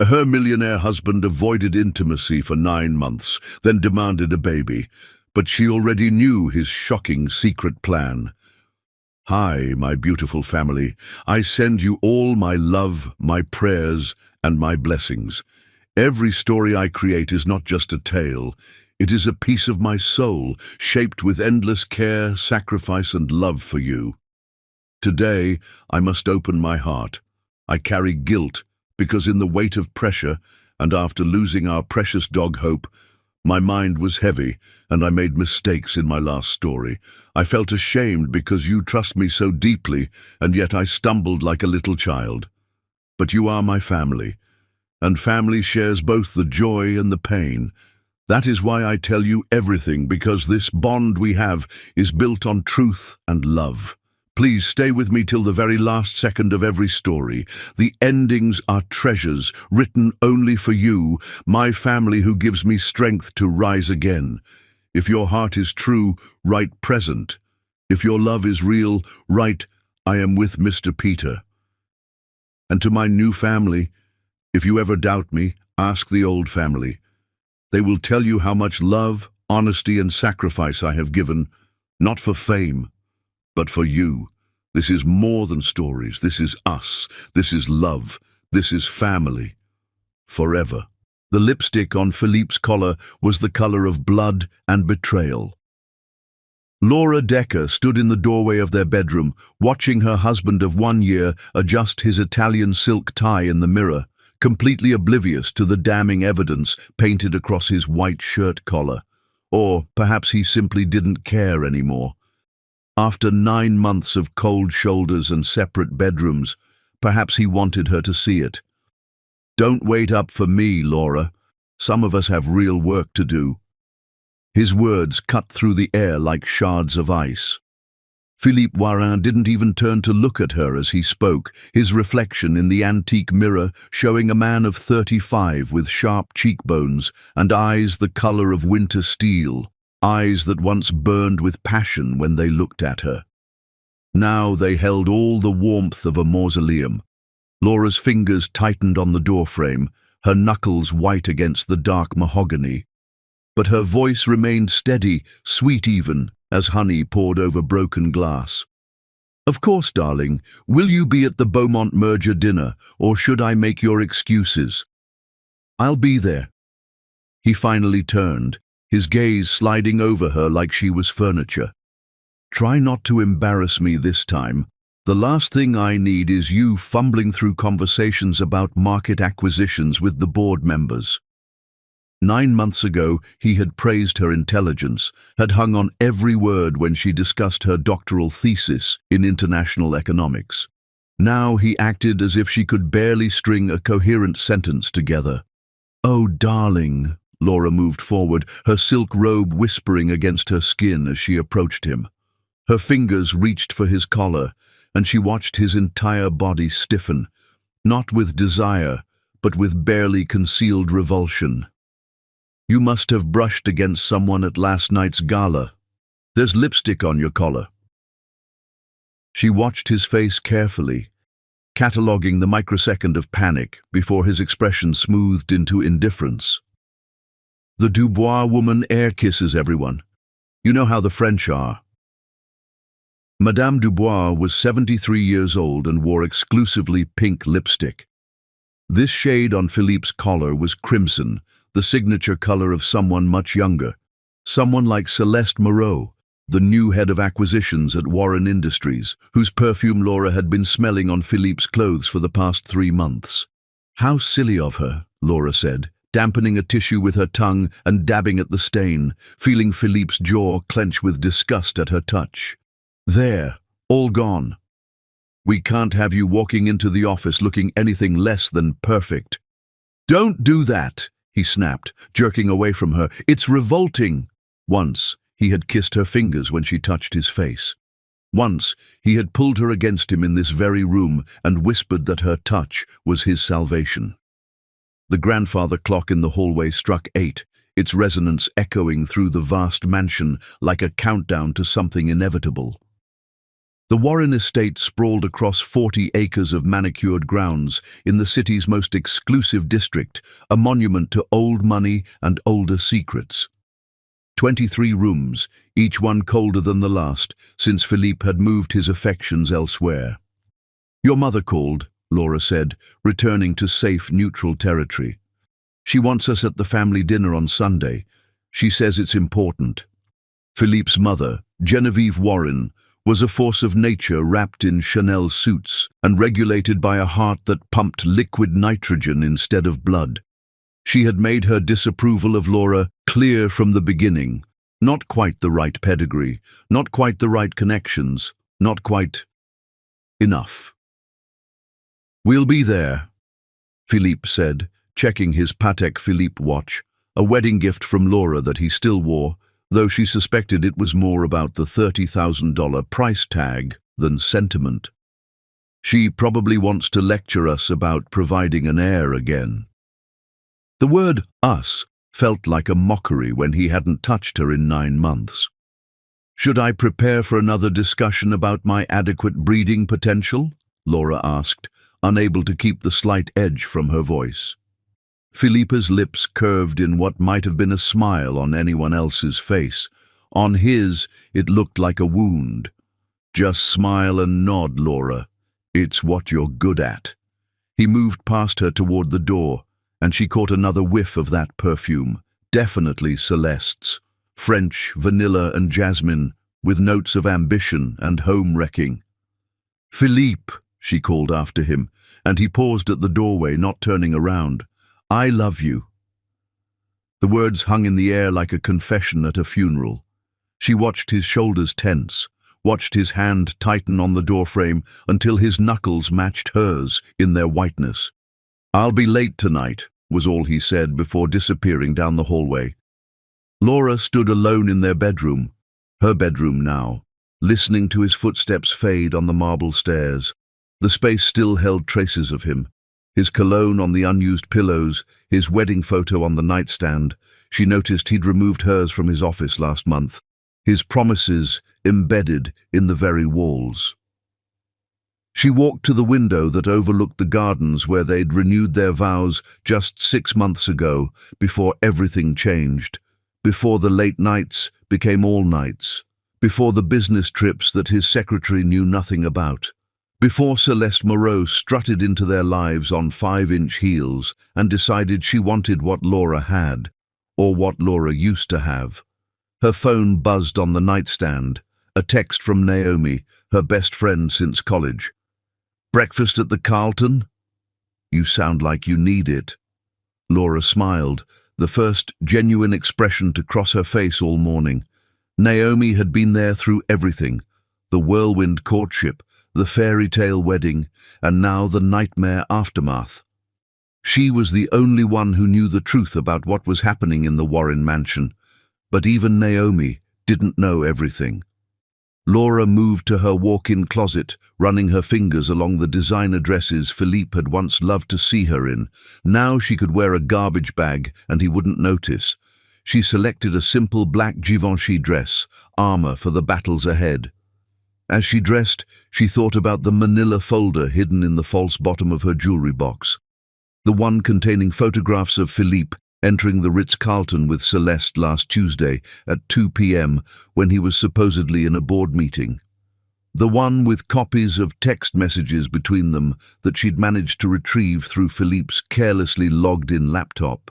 Her millionaire husband avoided intimacy for 9 months, then demanded a baby, but she already knew his shocking secret plan. Hi, my beautiful family. I send you all my love, my prayers, and my blessings. Every story I create is not just a tale. It is a piece of my soul, shaped with endless care, sacrifice, and love for you. Today, I must open my heart. I carry guilt, because in the weight of pressure, and after losing our precious dog Hope, my mind was heavy, and I made mistakes in my last story. I felt ashamed because you trust me so deeply, and yet I stumbled like a little child. But you are my family, and family shares both the joy and the pain. That is why I tell you everything, because this bond we have is built on truth and love. Please stay with me till the very last second of every story. The endings are treasures, written only for you, my family who gives me strength to rise again. If your heart is true, write present. If your love is real, write, I am with Mr. Peter. And to my new family, if you ever doubt me, ask the old family. They will tell you how much love, honesty, and sacrifice I have given, not for fame, but for you. This is more than stories. This is us. This is love. This is family. Forever. The lipstick on Philippe's collar was the color of blood and betrayal. Laura Decker stood in the doorway of their bedroom, watching her husband of 1 year adjust his Italian silk tie in the mirror, completely oblivious to the damning evidence painted across his white shirt collar. Or perhaps he simply didn't care anymore. After 9 months of cold shoulders and separate bedrooms, perhaps he wanted her to see it. Don't wait up for me, Laura. Some of us have real work to do. His words cut through the air like shards of ice. Philippe Warin didn't even turn to look at her as he spoke, his reflection in the antique mirror showing a man of 35 with sharp cheekbones and eyes the color of winter steel. Eyes that once burned with passion when they looked at her. Now they held all the warmth of a mausoleum. Laura's fingers tightened on the doorframe, her knuckles white against the dark mahogany. But her voice remained steady, sweet even, as honey poured over broken glass. Of course, darling. Will you be at the Beaumont merger dinner, or should I make your excuses? I'll be there. He finally turned, his gaze sliding over her like she was furniture. Try not to embarrass me this time. The last thing I need is you fumbling through conversations about market acquisitions with the board members. 9 months ago, he had praised her intelligence, had hung on every word when she discussed her doctoral thesis in international economics. Now he acted as if she could barely string a coherent sentence together. Oh, darling. Laura moved forward, her silk robe whispering against her skin as she approached him. Her fingers reached for his collar, and she watched his entire body stiffen, not with desire, but with barely concealed revulsion. You must have brushed against someone at last night's gala. There's lipstick on your collar. She watched his face carefully, cataloguing the microsecond of panic before his expression smoothed into indifference. The Dubois woman air kisses everyone. You know how the French are. Madame Dubois was 73 years old and wore exclusively pink lipstick. This shade on Philippe's collar was crimson, the signature color of someone much younger, someone like Celeste Moreau, the new head of acquisitions at Warren Industries, whose perfume Laura had been smelling on Philippe's clothes for the past 3 months. How silly of her, Laura said, dampening a tissue with her tongue and dabbing at the stain, feeling Philippe's jaw clench with disgust at her touch. There, all gone. We can't have you walking into the office looking anything less than perfect. Don't do that, he snapped, jerking away from her. It's revolting. Once, he had kissed her fingers when she touched his face. Once, he had pulled her against him in this very room and whispered that her touch was his salvation. The grandfather clock in the hallway struck 8, its resonance echoing through the vast mansion like a countdown to something inevitable. The Warren estate sprawled across 40 acres of manicured grounds in the city's most exclusive district, a monument to old money and older secrets. 23 rooms, each one colder than the last, since Philippe had moved his affections elsewhere. "Your mother called," Laura said, returning to safe, neutral territory. "She wants us at the family dinner on Sunday. She says it's important." Philippe's mother, Genevieve Warren, was a force of nature wrapped in Chanel suits and regulated by a heart that pumped liquid nitrogen instead of blood. She had made her disapproval of Laura clear from the beginning. Not quite the right pedigree, not quite the right connections, not quite enough. "We'll be there," Philippe said, checking his Patek Philippe watch, a wedding gift from Laura that he still wore, though she suspected it was more about the $30,000 price tag than sentiment. "She probably wants to lecture us about providing an heir again." The word "us" felt like a mockery when he hadn't touched her in 9 months. "Should I prepare for another discussion about my adequate breeding potential?" Laura asked, unable to keep the slight edge from her voice. Philippe's lips curved in what might have been a smile on anyone else's face. On his, it looked like a wound. "Just smile and nod, Laura. It's what you're good at." He moved past her toward the door, and she caught another whiff of that perfume, definitely Celeste's, French, vanilla and jasmine, with notes of ambition and home-wrecking. "Philippe," she called after him, and he paused at the doorway, not turning around. "I love you." The words hung in the air like a confession at a funeral. She watched his shoulders tense, watched his hand tighten on the doorframe until his knuckles matched hers in their whiteness. "I'll be late tonight," was all he said before disappearing down the hallway. Laura stood alone in their bedroom, her bedroom now, listening to his footsteps fade on the marble stairs. The space still held traces of him. His cologne on the unused pillows, his wedding photo on the nightstand. She noticed he'd removed hers from his office last month, his promises embedded in the very walls. She walked to the window that overlooked the gardens where they'd renewed their vows just 6 months ago, before everything changed, before the late nights became all nights, before the business trips that his secretary knew nothing about, before Celeste Moreau strutted into their lives on 5-inch heels and decided she wanted what Laura had, or what Laura used to have. Her phone buzzed on the nightstand, a text from Naomi, her best friend since college. "Breakfast at the Carlton? You sound like you need it." Laura smiled, the first genuine expression to cross her face all morning. Naomi had been there through everything, the whirlwind courtship, the fairy tale wedding, and now the nightmare aftermath. She was the only one who knew the truth about what was happening in the Warren mansion, but even Naomi didn't know everything. Laura moved to her walk-in closet, running her fingers along the designer dresses Philippe had once loved to see her in. Now she could wear a garbage bag and he wouldn't notice. She selected a simple black Givenchy dress, armor for the battles ahead. As she dressed, she thought about the manila folder hidden in the false bottom of her jewelry box, the one containing photographs of Philippe entering the Ritz-Carlton with Celeste last Tuesday at 2 p.m. when he was supposedly in a board meeting. The one with copies of text messages between them that she'd managed to retrieve through Philippe's carelessly logged-in laptop.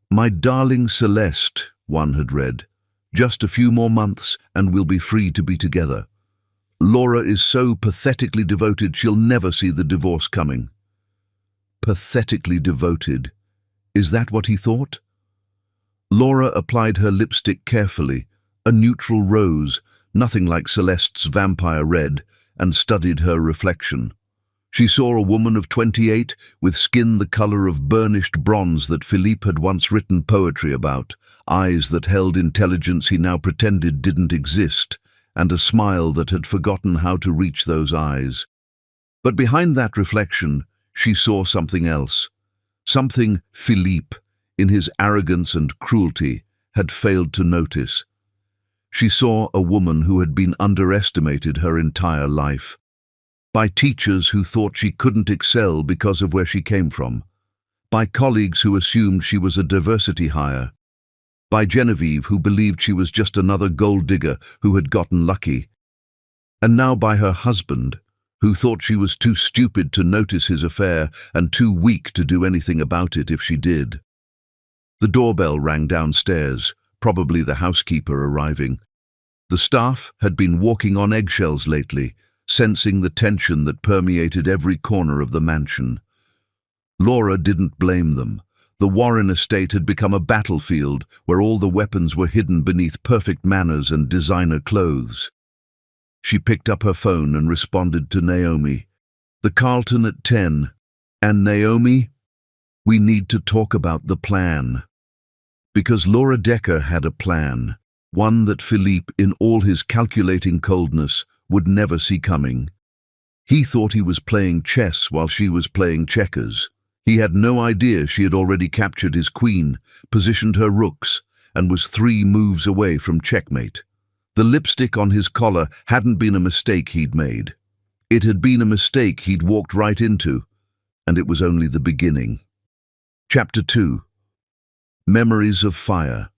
"My darling Celeste," one had read, "just a few more months and we'll be free to be together. Laura is so pathetically devoted she'll never see the divorce coming." Pathetically devoted. Is that what he thought? Laura applied her lipstick carefully, a neutral rose, nothing like Celeste's vampire red, and studied her reflection. She saw a woman of 28 with skin the color of burnished bronze that Philippe had once written poetry about, eyes that held intelligence he now pretended didn't exist, and a smile that had forgotten how to reach those eyes. But behind that reflection, she saw something else. Something Philippe, in his arrogance and cruelty, had failed to notice. She saw a woman who had been underestimated her entire life. By teachers who thought she couldn't excel because of where she came from. By colleagues who assumed she was a diversity hire. By Genevieve, who believed she was just another gold digger who had gotten lucky. And now by her husband, who thought she was too stupid to notice his affair and too weak to do anything about it if she did. The doorbell rang downstairs, probably the housekeeper arriving. The staff had been walking on eggshells lately, sensing the tension that permeated every corner of the mansion. Laura didn't blame them. The Warren estate had become a battlefield where all the weapons were hidden beneath perfect manners and designer clothes. She picked up her phone and responded to Naomi. "The Carlton at 10. And Naomi, we need to talk about the plan." Because Laura Decker had a plan, one that Philippe, in all his calculating coldness, would never see coming. He thought he was playing chess while she was playing checkers. He had no idea she had already captured his queen, positioned her rooks, and was 3 moves away from checkmate. The lipstick on his collar hadn't been a mistake he'd made. It had been a mistake he'd walked right into, and it was only the beginning. Chapter 2. Memories of Fire.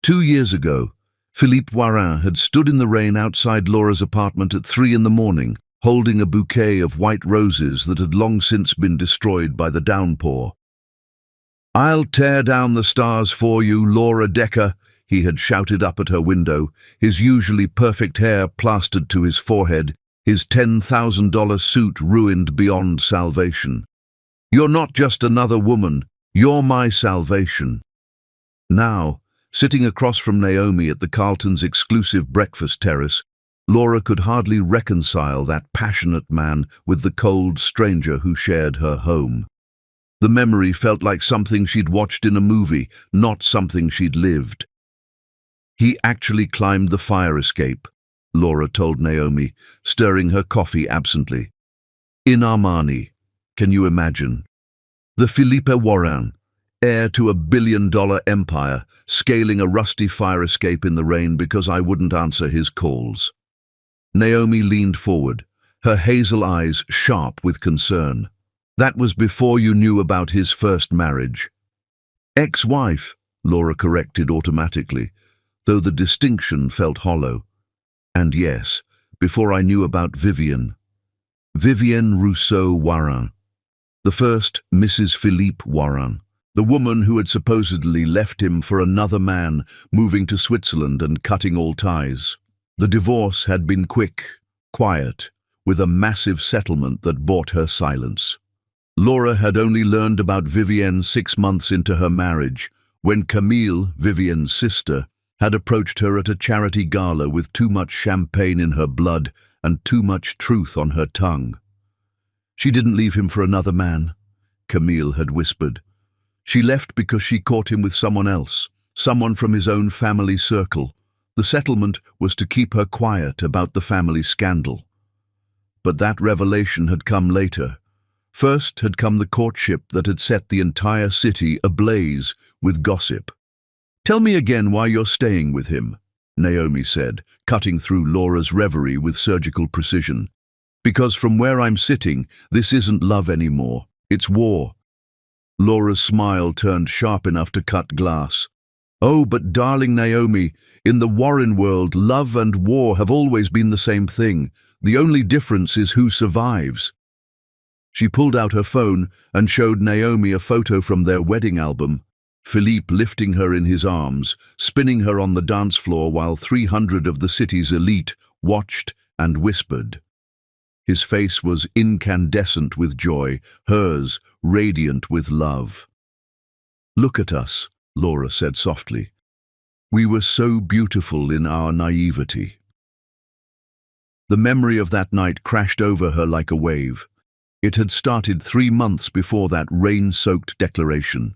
2 years ago, Philippe Warren had stood in the rain outside Laura's apartment at 3 in the morning, holding a bouquet of white roses that had long since been destroyed by the downpour. "I'll tear down the stars for you, Laura Decker," he had shouted up at her window, his usually perfect hair plastered to his forehead, his $10,000 suit ruined beyond salvation. "You're not just another woman, you're my salvation." Now, sitting across from Naomi at the Carlton's exclusive breakfast terrace, Laura could hardly reconcile that passionate man with the cold stranger who shared her home. The memory felt like something she'd watched in a movie, not something she'd lived. "He actually climbed the fire escape," Laura told Naomi, stirring her coffee absently. "In Armani. Can you imagine? The Philippe Warren, heir to a billion-dollar empire, scaling a rusty fire escape in the rain because I wouldn't answer his calls." Naomi leaned forward, her hazel eyes sharp with concern. "That was before you knew about his first marriage." "Ex-wife," Laura corrected automatically, though the distinction felt hollow. "And yes, before I knew about Vivienne Rousseau Warren, the first Mrs. Philippe Warren, the woman who had supposedly left him for another man, moving to Switzerland and cutting all ties. The divorce had been quick, quiet, with a massive settlement that bought her silence. Laura had only learned about Vivienne 6 months into her marriage, when Camille, Vivienne's sister, had approached her at a charity gala with too much champagne in her blood and too much truth on her tongue. "She didn't leave him for another man," Camille had whispered. "She left because she caught him with someone else, someone from his own family circle. The settlement was to keep her quiet about the family scandal." But that revelation had come later. First had come the courtship that had set the entire city ablaze with gossip. "Tell me again why you're staying with him," Naomi said, cutting through Laura's reverie with surgical precision. "Because from where I'm sitting, this isn't love anymore, it's war." Laura's smile turned sharp enough to cut glass. "Oh, but darling Naomi, in the Warren world, love and war have always been the same thing. The only difference is who survives." She pulled out her phone and showed Naomi a photo from their wedding album, Philippe lifting her in his arms, spinning her on the dance floor while 300 of the city's elite watched and whispered. His face was incandescent with joy, hers radiant with love. "Look at us," Laura said softly. "We were so beautiful in our naivety." The memory of that night crashed over her like a wave. It had started 3 months before that rain-soaked declaration.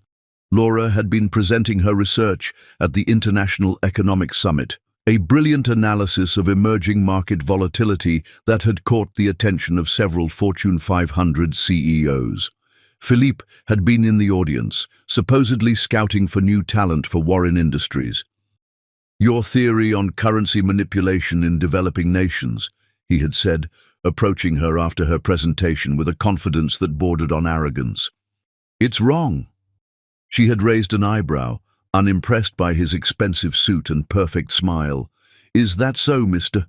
Laura had been presenting her research at the International Economic Summit, a brilliant analysis of emerging market volatility that had caught the attention of several Fortune 500 CEOs. Philippe had been in the audience, supposedly scouting for new talent for Warren Industries. Your theory on currency manipulation in developing nations, he had said, approaching her after her presentation with a confidence that bordered on arrogance. It's wrong. She had raised an eyebrow, unimpressed by his expensive suit and perfect smile. Is that so, Mr.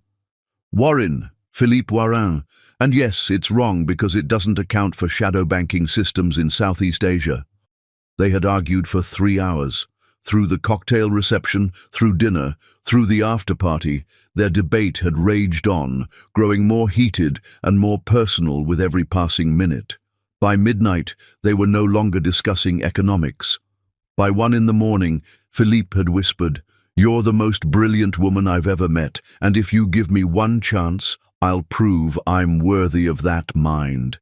Warren, Philippe Warren? And yes, it's wrong because it doesn't account for shadow banking systems in Southeast Asia. They had argued for 3 hours. Through the cocktail reception, through dinner, through the after-party, their debate had raged on, growing more heated and more personal with every passing minute. By midnight, they were no longer discussing economics. By 1 in the morning, Philippe had whispered, "You're the most brilliant woman I've ever met, and if you give me one chance, I'll prove I'm worthy of that mind."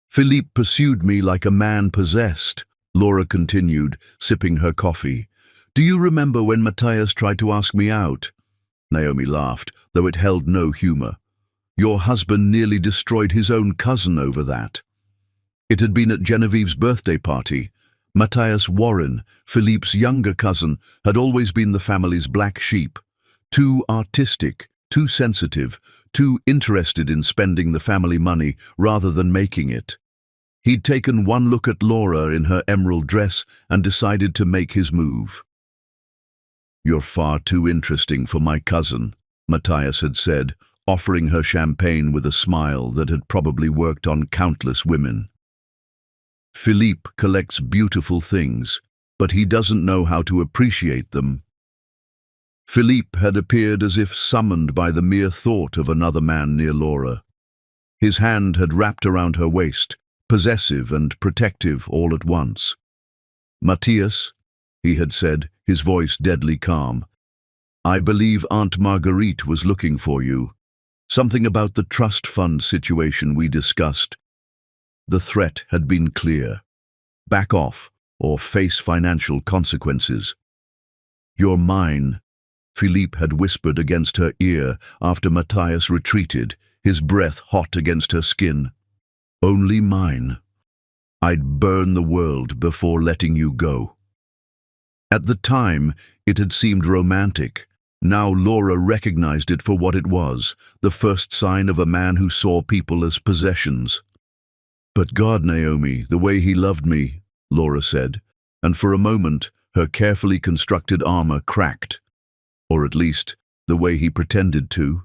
Philippe pursued me like a man possessed, Laura continued, sipping her coffee. Do you remember when Matthias tried to ask me out? Naomi laughed, though it held no humor. Your husband nearly destroyed his own cousin over that. It had been at Genevieve's birthday party. Matthias Warren, Philippe's younger cousin, had always been the family's black sheep. Too artistic, too sensitive, too interested in spending the family money rather than making it. He'd taken one look at Laura in her emerald dress and decided to make his move. You're far too interesting for my cousin, Matthias had said, offering her champagne with a smile that had probably worked on countless women. Philippe collects beautiful things, but he doesn't know how to appreciate them. Philippe had appeared as if summoned by the mere thought of another man near Laura. His hand had wrapped around her waist, possessive and protective all at once. Matthias, he had said, his voice deadly calm, I believe Aunt Marguerite was looking for you. Something about the trust fund situation we discussed. The threat had been clear. Back off, or face financial consequences. You're mine, Philippe had whispered against her ear after Matthias retreated, his breath hot against her skin. Only mine. I'd burn the world before letting you go. At the time, it had seemed romantic. Now Laura recognized it for what it was, the first sign of a man who saw people as possessions. But God, Naomi, the way he loved me, Laura said, and for a moment her carefully constructed armor cracked. Or at least, the way he pretended to.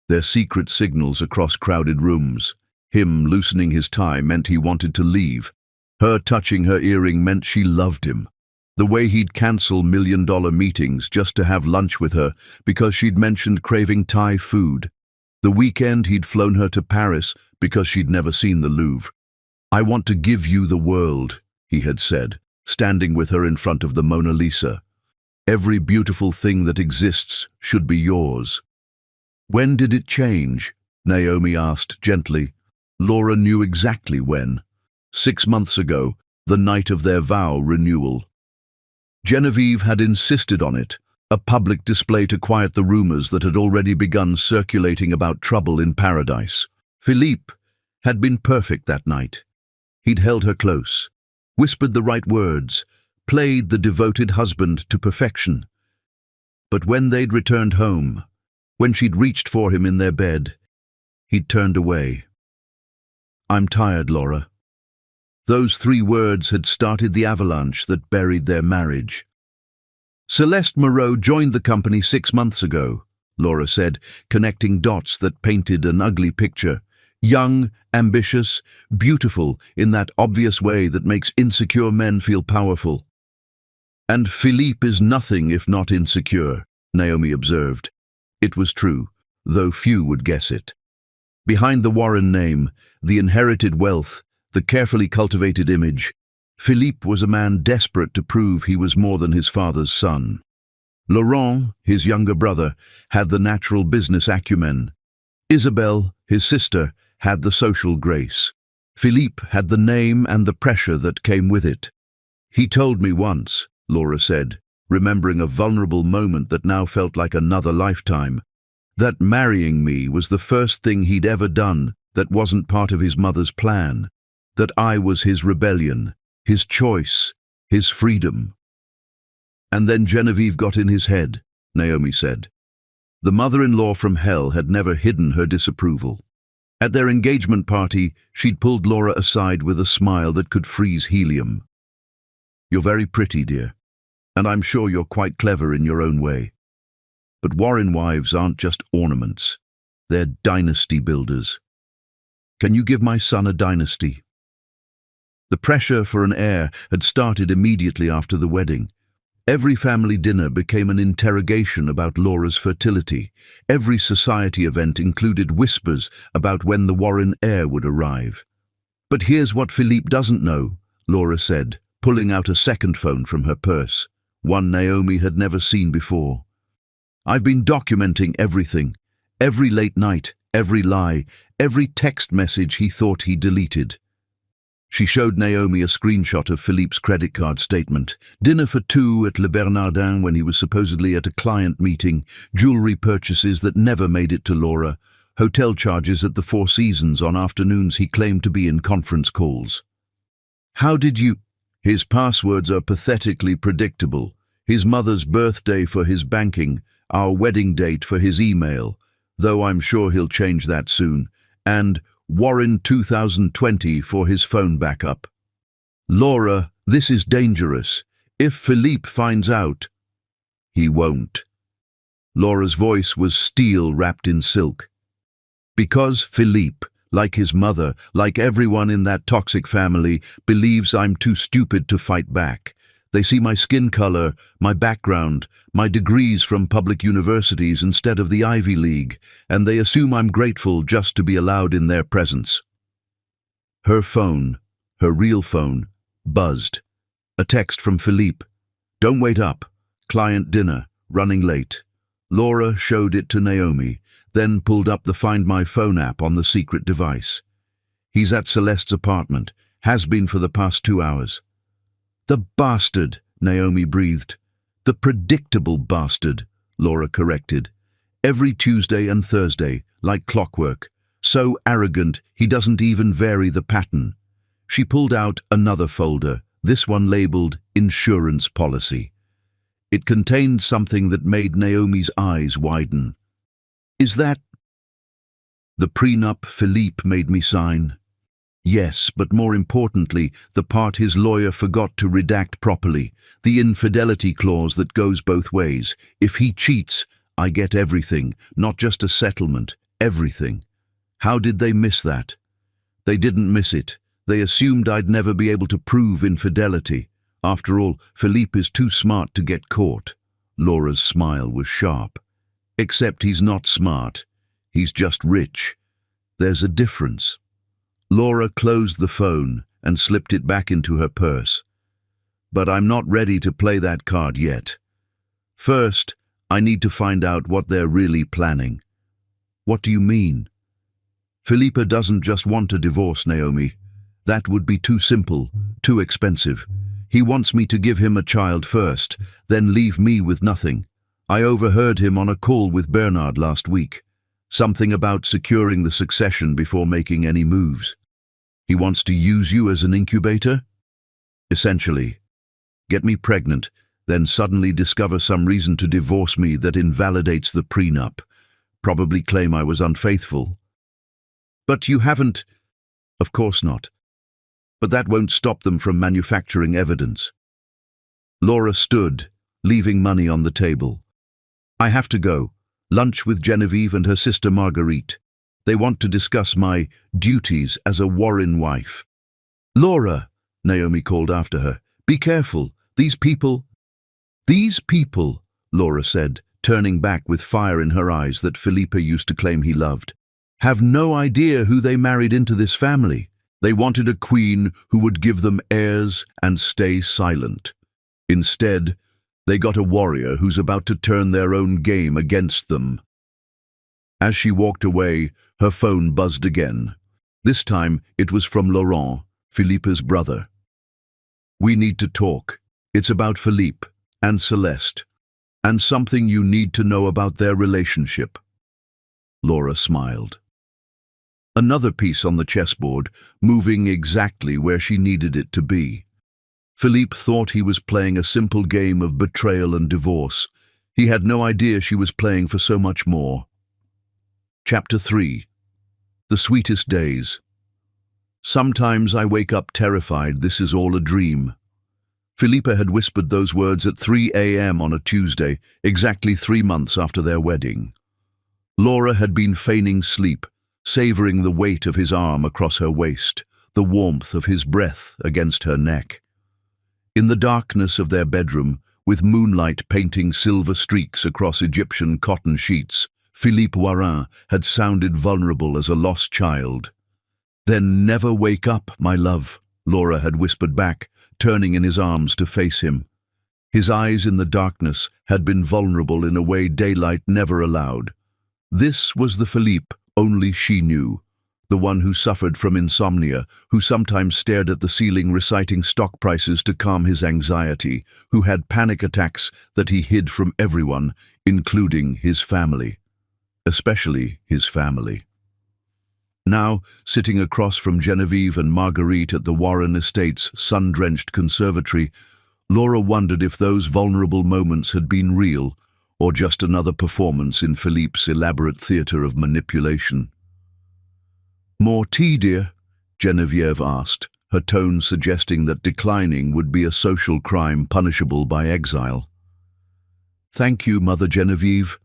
Their secret signals across crowded rooms. Him loosening his tie meant he wanted to leave. Her touching her earring meant she loved him. The way he'd cancel million-dollar meetings just to have lunch with her because she'd mentioned craving Thai food. The weekend he'd flown her to Paris because she'd never seen the Louvre. I want to give you the world, he had said, standing with her in front of the Mona Lisa. Every beautiful thing that exists should be yours. When did it change? Naomi asked gently. Laura knew exactly when. 6 months ago, the night of their vow renewal. Genevieve had insisted on it, a public display to quiet the rumors that had already begun circulating about trouble in paradise. Philippe had been perfect that night. He'd held her close, whispered the right words, played the devoted husband to perfection. But when they'd returned home, when she'd reached for him in their bed, he'd turned away. I'm tired, Laura. Those 3 words had started the avalanche that buried their marriage. Celeste Moreau joined the company 6 months ago, Laura said, connecting dots that painted an ugly picture. Young, ambitious, beautiful in that obvious way that makes insecure men feel powerful. And Philippe is nothing if not insecure, Naomi observed. It was true, though few would guess it. Behind the Warren name, the inherited wealth, the carefully cultivated image, Philippe was a man desperate to prove he was more than his father's son. Laurent, his younger brother, had the natural business acumen. Isabelle, his sister, had the social grace. Philippe had the name and the pressure that came with it. He told me once, Laura said, remembering a vulnerable moment that now felt like another lifetime, that marrying me was the first thing he'd ever done that wasn't part of his mother's plan, that I was his rebellion, his choice, his freedom. And then Genevieve got in his head. Naomi said. The mother-in-law from hell had never hidden her disapproval. At their engagement party, she'd pulled Laura aside with a smile that could freeze helium. "You're very pretty, dear, and I'm sure you're quite clever in your own way. But Warren wives aren't just ornaments. They're dynasty builders. Can you give my son a dynasty?" The pressure for an heir had started immediately after the wedding. Every family dinner became an interrogation about Laura's fertility. Every society event included whispers about when the Warren heir would arrive. "But here's what Philippe doesn't know," Laura said, pulling out a second phone from her purse, one Naomi had never seen before. "I've been documenting everything, every late night, every lie, every text message he thought he deleted." She showed Naomi a screenshot of Philippe's credit card statement. Dinner for two at Le Bernardin when he was supposedly at a client meeting, jewelry purchases that never made it to Laura, hotel charges at the Four Seasons on afternoons he claimed to be in conference calls. "How did you—" His passwords are pathetically predictable. His mother's birthday for his banking, our wedding date for his email, though I'm sure he'll change that soon, and Warren 2020 for his phone backup. "Laura, this is dangerous. If Philippe finds out—" "He won't." Laura's voice was steel wrapped in silk. "Because Philippe, like his mother, like everyone in that toxic family, believes I'm too stupid to fight back. They see my skin color, my background, my degrees from public universities instead of the Ivy League, and they assume I'm grateful just to be allowed in their presence." Her phone, her real phone, buzzed. A text from Philippe. "Don't wait up. Client dinner, running late." Laura showed it to Naomi, then pulled up the Find My Phone app on the secret device. "He's at Celeste's apartment, has been for the past 2 hours." "The bastard," Naomi breathed. "The predictable bastard," Laura corrected. "Every Tuesday and Thursday, like clockwork. So arrogant, he doesn't even vary the pattern." She pulled out another folder, this one labeled Insurance Policy. It contained something that made Naomi's eyes widen. "Is that—" "The prenup Philippe made me sign." "Yes, but more importantly, the part his lawyer forgot to redact properly, the infidelity clause that goes both ways. If he cheats, I get everything, not just a settlement, everything." How did they miss that? They didn't miss it. They assumed I'd never be able to prove infidelity. After all, Philippe is too smart to get caught. Laura's smile was sharp. "Except he's not smart. He's just rich. There's a difference." Laura closed the phone and slipped it back into her purse. "But I'm not ready to play that card yet. First, I need to find out what they're really planning." "What do you mean?" "Philippe doesn't just want a divorce, Naomi. That would be too simple, too expensive. He wants me to give him a child first, then leave me with nothing. I overheard him on a call with Bernard last week. Something about securing the succession before making any moves. He wants to use you as an incubator? Essentially. Get me pregnant, then suddenly discover some reason to divorce me that invalidates the prenup. Probably claim I was unfaithful." "But you haven't—" "Of course not. But that won't stop them from manufacturing evidence." Laura stood, leaving money on the table. "I have to go. Lunch with Genevieve and her sister Marguerite. They want to discuss my duties as a Warren wife." "Laura," Naomi called after her, "be careful. These people—" "These people," Laura said, turning back with fire in her eyes that Philippe used to claim he loved, "have no idea who they married into this family. They wanted a queen who would give them heirs and stay silent. Instead, they got a warrior who's about to turn their own game against them." As she walked away, her phone buzzed again. This time, it was from Laurent, Philippe's brother. "We need to talk. It's about Philippe and Celeste, and something you need to know about their relationship." Laura smiled. Another piece on the chessboard, moving exactly where she needed it to be. Philippe thought he was playing a simple game of betrayal and divorce. He had no idea she was playing for so much more. Chapter 3. The Sweetest Days. Sometimes I wake up terrified this is all a dream. Felipa had whispered those words at 3 a.m. on a Tuesday, exactly 3 months after their wedding. Laura had been feigning sleep, savoring the weight of his arm across her waist, the warmth of his breath against her neck. In the darkness of their bedroom, with moonlight painting silver streaks across Egyptian cotton sheets, Philippe Warin had sounded vulnerable as a lost child. "Then never wake up, my love," Laura had whispered back, turning in his arms to face him. His eyes in the darkness had been vulnerable in a way daylight never allowed. This was the Philippe only she knew, the one who suffered from insomnia, who sometimes stared at the ceiling reciting stock prices to calm his anxiety, who had panic attacks that he hid from everyone, including his family. Especially his family. Now, sitting across from Genevieve and Marguerite at the Warren Estate's sun-drenched conservatory, Laura wondered if those vulnerable moments had been real, or just another performance in Philippe's elaborate theatre of manipulation. "More tea, dear?" Genevieve asked, her tone suggesting that declining would be a social crime punishable by exile. "Thank you, Mother Genevieve,"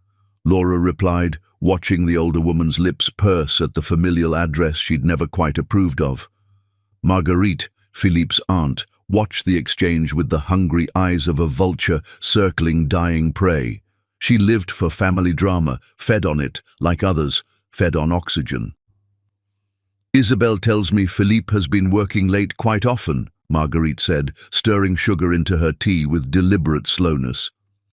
Laura replied, watching the older woman's lips purse at the familial address she'd never quite approved of. Marguerite, Philippe's aunt, watched the exchange with the hungry eyes of a vulture circling dying prey. She lived for family drama, fed on it, like others, fed on oxygen. "Isabelle tells me Philippe has been working late quite often," Marguerite said, stirring sugar into her tea with deliberate slowness.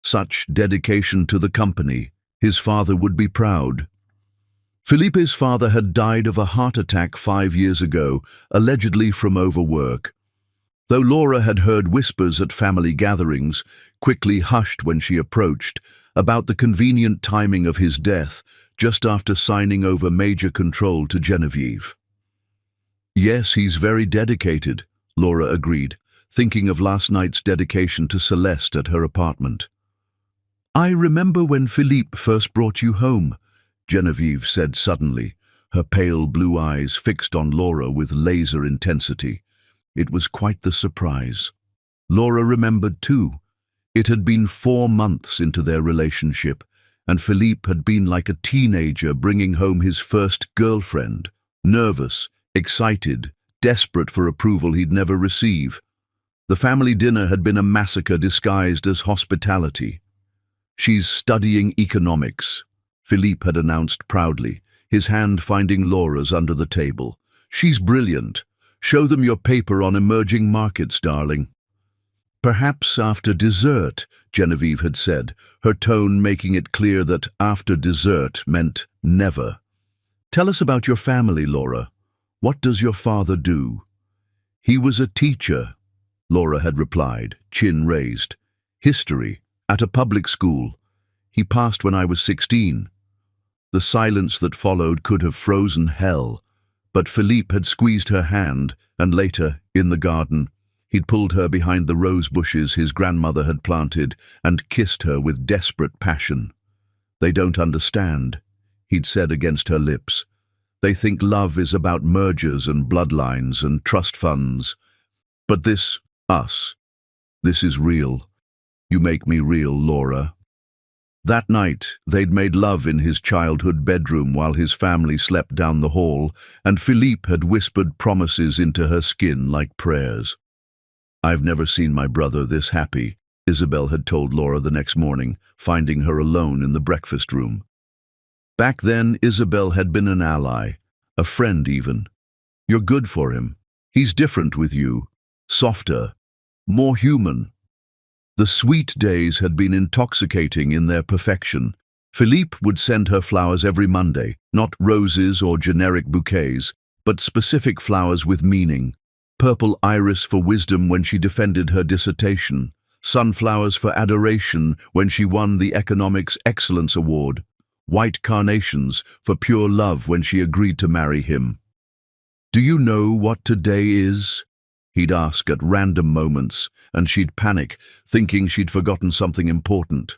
"Such dedication to the company. His father would be proud." Philippe's father had died of a heart attack 5 years ago, allegedly from overwork. Though Laura had heard whispers at family gatherings, quickly hushed when she approached, about the convenient timing of his death, just after signing over major control to Genevieve. "Yes, he's very dedicated," Laura agreed, thinking of last night's dedication to Celeste at her apartment. "I remember when Philippe first brought you home," Genevieve said suddenly, her pale blue eyes fixed on Laura with laser intensity. It was quite the surprise. Laura remembered too. It had been 4 months into their relationship, and Philippe had been like a teenager bringing home his first girlfriend, nervous, excited, desperate for approval he'd never receive. The family dinner had been a massacre disguised as hospitality. "She's studying economics," Philippe had announced proudly, his hand finding Laura's under the table. "She's brilliant. Show them your paper on emerging markets, darling." "Perhaps after dessert," Genevieve had said, her tone making it clear that after dessert meant never. "Tell us about your family, Laura. What does your father do?" "He was a teacher," Laura had replied, chin raised. "History, at a public school. He passed when I was 16. The silence that followed could have frozen hell, but Philippe had squeezed her hand, and later, in the garden, he'd pulled her behind the rose bushes his grandmother had planted and kissed her with desperate passion. "They don't understand," he'd said against her lips. "They think love is about mergers and bloodlines and trust funds. But this, us, this is real. You make me real, Laura." That night, they'd made love in his childhood bedroom while his family slept down the hall, and Philippe had whispered promises into her skin like prayers. "I've never seen my brother this happy," Isabelle had told Laura the next morning, finding her alone in the breakfast room. Back then, Isabelle had been an ally, a friend even. "You're good for him. He's different with you, softer, more human." The sweet days had been intoxicating in their perfection. Philippe would send her flowers every Monday, not roses or generic bouquets, but specific flowers with meaning. Purple iris for wisdom when she defended her dissertation, sunflowers for adoration when she won the Economics Excellence Award, white carnations for pure love when she agreed to marry him. "Do you know what today is?" he'd ask at random moments, and she'd panic, thinking she'd forgotten something important.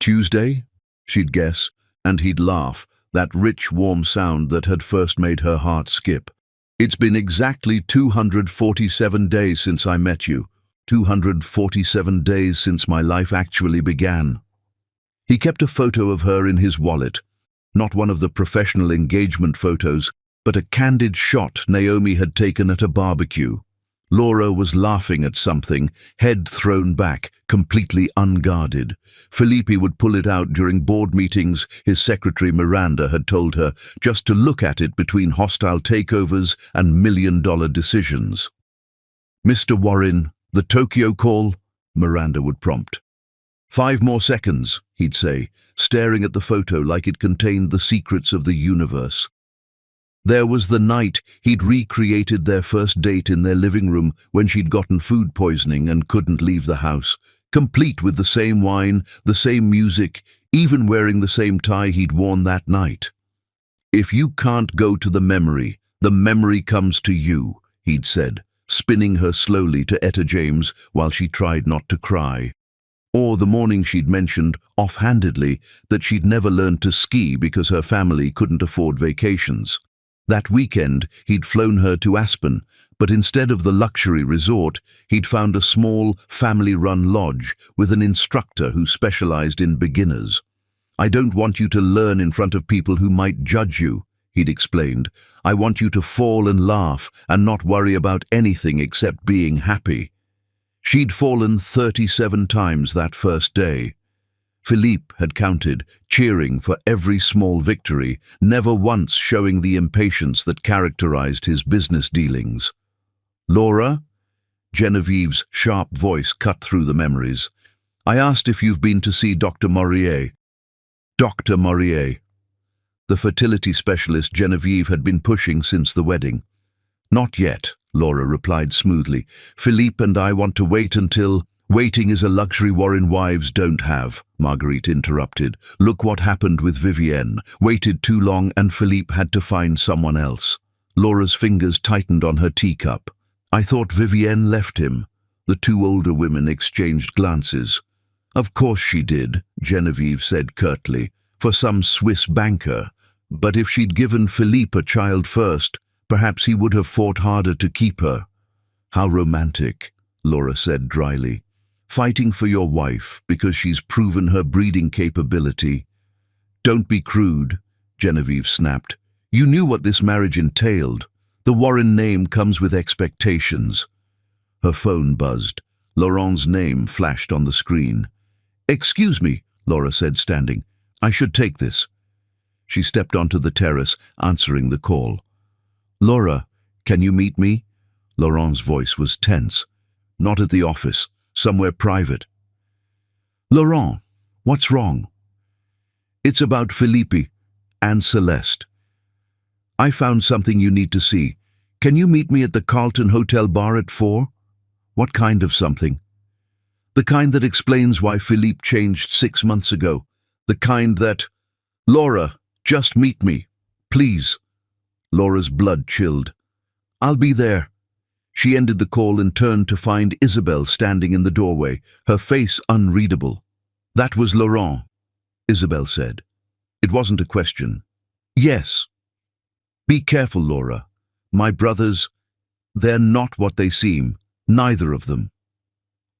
Tuesday? She'd guess, and he'd laugh, that rich, warm sound that had first made her heart skip. It's been exactly 247 days since I met you. 247 days since my life actually began. He kept a photo of her in his wallet. Not one of the professional engagement photos, but a candid shot Naomi had taken at a barbecue. Laura was laughing at something, head thrown back, completely unguarded. Philippe would pull it out during board meetings, his secretary Miranda had told her, just to look at it between hostile takeovers and million-dollar decisions. "Mr. Warren, the Tokyo call," Miranda would prompt. "5 more seconds," he'd say, staring at the photo like it contained the secrets of the universe. There was the night he'd recreated their first date in their living room when she'd gotten food poisoning and couldn't leave the house, complete with the same wine, the same music, even wearing the same tie he'd worn that night. "If you can't go to the memory comes to you," he'd said, spinning her slowly to Etta James while she tried not to cry. Or the morning she'd mentioned, offhandedly, that she'd never learned to ski because her family couldn't afford vacations. That weekend, he'd flown her to Aspen, but instead of the luxury resort, he'd found a small, family-run lodge with an instructor who specialized in beginners. "I don't want you to learn in front of people who might judge you," he'd explained. "I want you to fall and laugh and not worry about anything except being happy." She'd fallen 37 times that first day. Philippe had counted, cheering for every small victory, never once showing the impatience that characterized his business dealings. "Laura?" Genevieve's sharp voice cut through the memories. "I asked if you've been to see Dr. Maurier." Dr. Maurier. The fertility specialist Genevieve had been pushing since the wedding. "Not yet," Laura replied smoothly. "Philippe and I want to wait until—" "Waiting is a luxury Warren wives don't have," Marguerite interrupted. "Look what happened with Vivienne. Waited too long and Philippe had to find someone else." Laura's fingers tightened on her teacup. "I thought Vivienne left him." The two older women exchanged glances. "Of course she did," Genevieve said curtly, "for some Swiss banker. But if she'd given Philippe a child first, perhaps he would have fought harder to keep her." "How romantic," Laura said dryly. "Fighting for your wife because she's proven her breeding capability." "Don't be crude," Genevieve snapped. "You knew what this marriage entailed. The Warren name comes with expectations." Her phone buzzed. Laurent's name flashed on the screen. "Excuse me," Laura said, standing. "I should take this." She stepped onto the terrace, answering the call. "Laura, can you meet me?" Laurent's voice was tense. "Not at the office. Somewhere private." "Laurent, what's wrong?" "It's about Philippe and Celeste. I found something you need to see. Can you meet me at the Carlton Hotel bar at 4? "What kind of something?" "The kind that explains why Philippe changed 6 months ago. The kind that—" "Laura, just meet me, please." Laura's blood chilled. "I'll be there." She ended the call and turned to find Isabelle standing in the doorway, her face unreadable. "That was Laurent," Isabelle said. It wasn't a question. "Yes." "Be careful, Laura. My brothers, they're not what they seem, neither of them."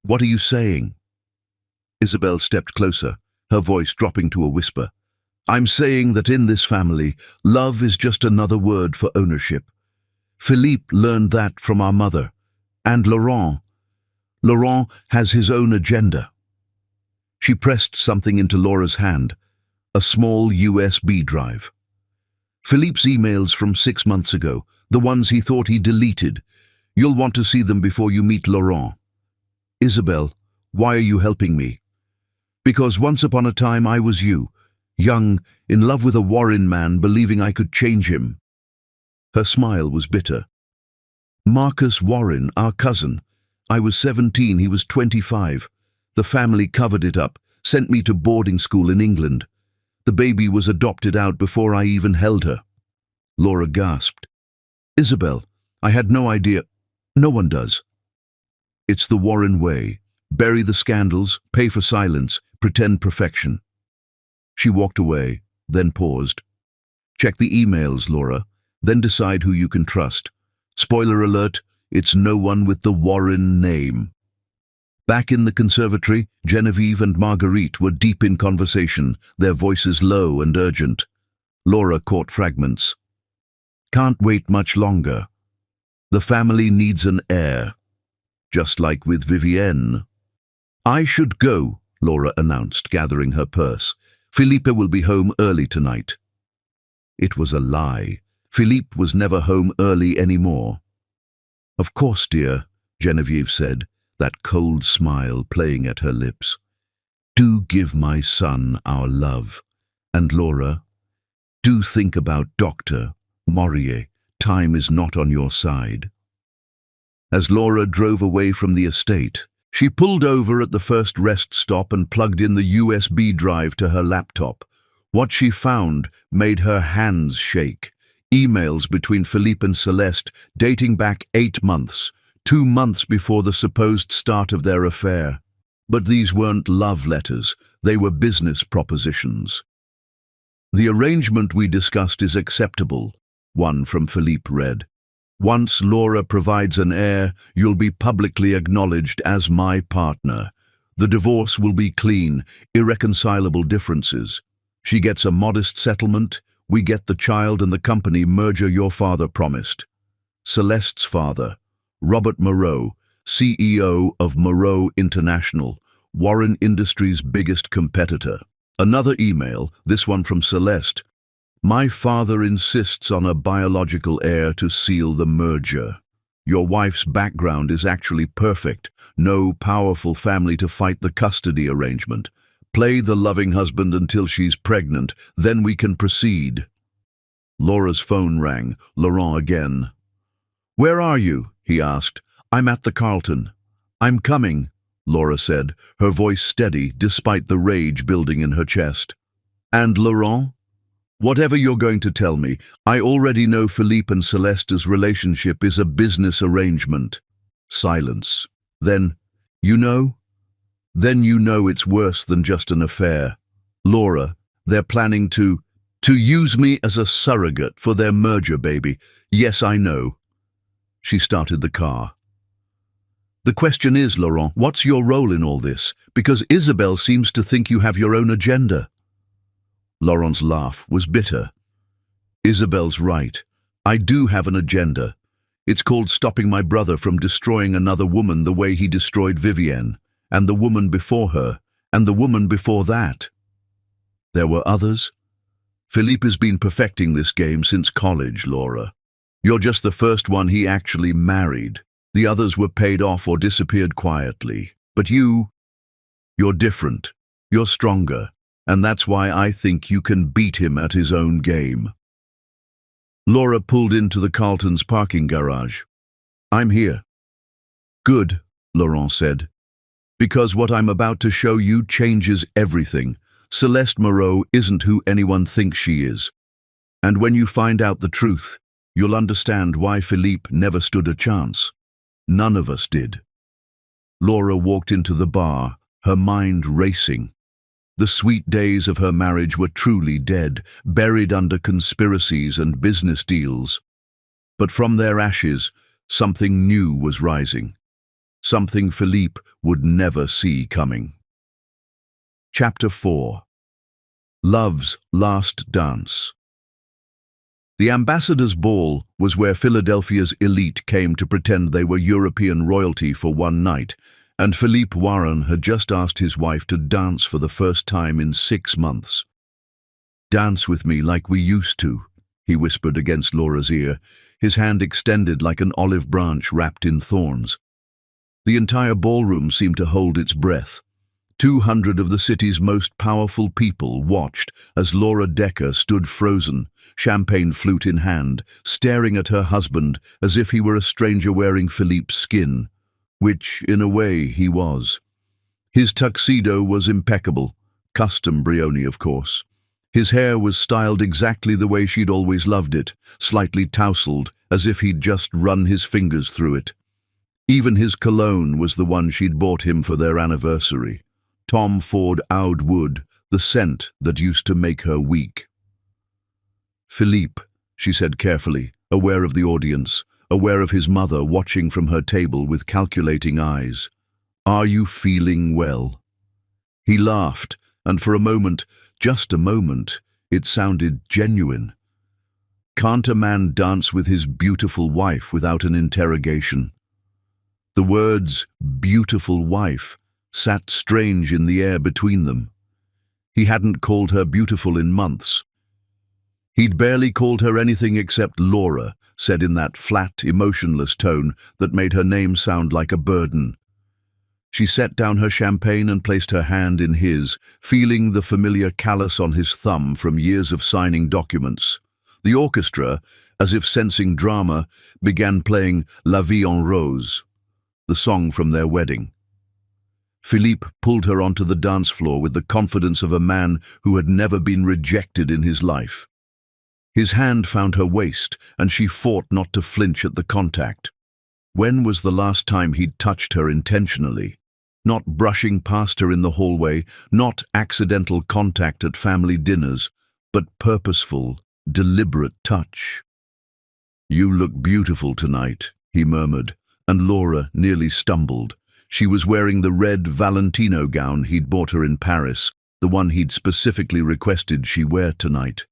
"What are you saying?" Isabelle stepped closer, her voice dropping to a whisper. "I'm saying that in this family, love is just another word for ownership. Philippe learned that from our mother. And Laurent has his own agenda." She pressed something into Laura's hand, a small USB drive. "Philippe's emails from 6 months ago, the ones he thought he deleted. You'll want to see them before you meet Laurent." "Isabelle, why are you helping me?" "Because once upon a time I was you, young, in love with a Warren man, believing I could change him." Her smile was bitter. "Marcus Warren, our cousin. I was 17, he was 25. The family covered it up, sent me to boarding school in England. The baby was adopted out before I even held her." Laura gasped. "Isabelle, I had no idea." "No one does. It's the Warren way. Bury the scandals, pay for silence, pretend perfection." She walked away, then paused. Check the emails, Laura, then decide who you can trust. Spoiler alert, it's no one with the Warren name. Back in the conservatory, Genevieve and Marguerite were deep in conversation, their voices low and urgent. Laura caught fragments. Can't wait much longer. The family needs an heir. Just like with Vivienne. I should go, Laura announced, gathering her purse. Philippe will be home early tonight. It was a lie. Philippe was never home early anymore. Of course, dear, Genevieve said, that cold smile playing at her lips. Do give my son our love. And Laura, do think about Dr. Maurier. Time is not on your side. As Laura drove away from the estate, she pulled over at the first rest stop and plugged in the USB drive to her laptop. What she found made her hands shake. Emails between Philippe and Celeste dating back 8 months, 2 months before the supposed start of their affair. But these weren't love letters, they were business propositions. The arrangement we discussed is acceptable, one from Philippe read. Once Laura provides an heir, you'll be publicly acknowledged as my partner. The divorce will be clean, irreconcilable differences. She gets a modest settlement, we get the child and the company merger your father promised. Celeste's father, Robert Moreau, CEO of Moreau International, Warren Industries' biggest competitor. Another email, this one from Celeste. My father insists on a biological heir to seal the merger. Your wife's background is actually perfect. No powerful family to fight the custody arrangement. Play the loving husband until she's pregnant, then we can proceed. Laura's phone rang, Laurent again. Where are you? He asked. I'm at the Carlton. I'm coming, Laura said, her voice steady despite the rage building in her chest. And Laurent? Whatever you're going to tell me, I already know Philippe and Celeste's relationship is a business arrangement. Silence. Then, you know? Then you know it's worse than just an affair. Laura, they're planning to use me as a surrogate for their merger baby. Yes, I know. She started the car. The question is, Laurent, what's your role in all this? Because Isabelle seems to think you have your own agenda. Laurent's laugh was bitter. Isabelle's right. I do have an agenda. It's called stopping my brother from destroying another woman the way he destroyed Vivienne, and the woman before her, and the woman before that. There were others. Philippe has been perfecting this game since college, Laura. You're just the first one he actually married. The others were paid off or disappeared quietly. But you're different. You're stronger. And that's why I think you can beat him at his own game. Laura pulled into the Carlton's parking garage. I'm here. Good, Laurent said. Because what I'm about to show you changes everything. Celeste Moreau isn't who anyone thinks she is. And when you find out the truth, you'll understand why Philippe never stood a chance. None of us did. Laura walked into the bar, her mind racing. The sweet days of her marriage were truly dead, buried under conspiracies and business deals. But from their ashes, something new was rising. Something Philippe would never see coming. Chapter 4. Love's Last Dance. The ambassador's ball was where Philadelphia's elite came to pretend they were European royalty for one night, and Philippe Warren had just asked his wife to dance for the first time in 6 months. Dance with me like we used to, he whispered against Laura's ear, his hand extended like an olive branch wrapped in thorns. The entire ballroom seemed to hold its breath. 200 of the city's most powerful people watched as Laura Decker stood frozen, champagne flute in hand, staring at her husband as if he were a stranger wearing Philippe's skin. Which, in a way, he was. His tuxedo was impeccable, custom Brioni, of course. His hair was styled exactly the way she'd always loved it, slightly tousled, as if he'd just run his fingers through it. Even his cologne was the one she'd bought him for their anniversary. Tom Ford Oud Wood, the scent that used to make her weak. "Philippe," she said carefully, aware of the audience, aware of his mother watching from her table with calculating eyes. "Are you feeling well?" He laughed, and for a moment, just a moment, it sounded genuine. Can't a man dance with his beautiful wife without an interrogation? The words "beautiful wife" sat strange in the air between them. He hadn't called her beautiful in months. He'd barely called her anything except Laura, said in that flat, emotionless tone that made her name sound like a burden. She set down her champagne and placed her hand in his, feeling the familiar callus on his thumb from years of signing documents. The orchestra, as if sensing drama, began playing La Vie en Rose, the song from their wedding. Philippe pulled her onto the dance floor with the confidence of a man who had never been rejected in his life. His hand found her waist, and she fought not to flinch at the contact. When was the last time he'd touched her intentionally? Not brushing past her in the hallway, not accidental contact at family dinners, but purposeful, deliberate touch. "You look beautiful tonight," he murmured, and Laura nearly stumbled. She was wearing the red Valentino gown he'd bought her in Paris, the one he'd specifically requested she wear tonight.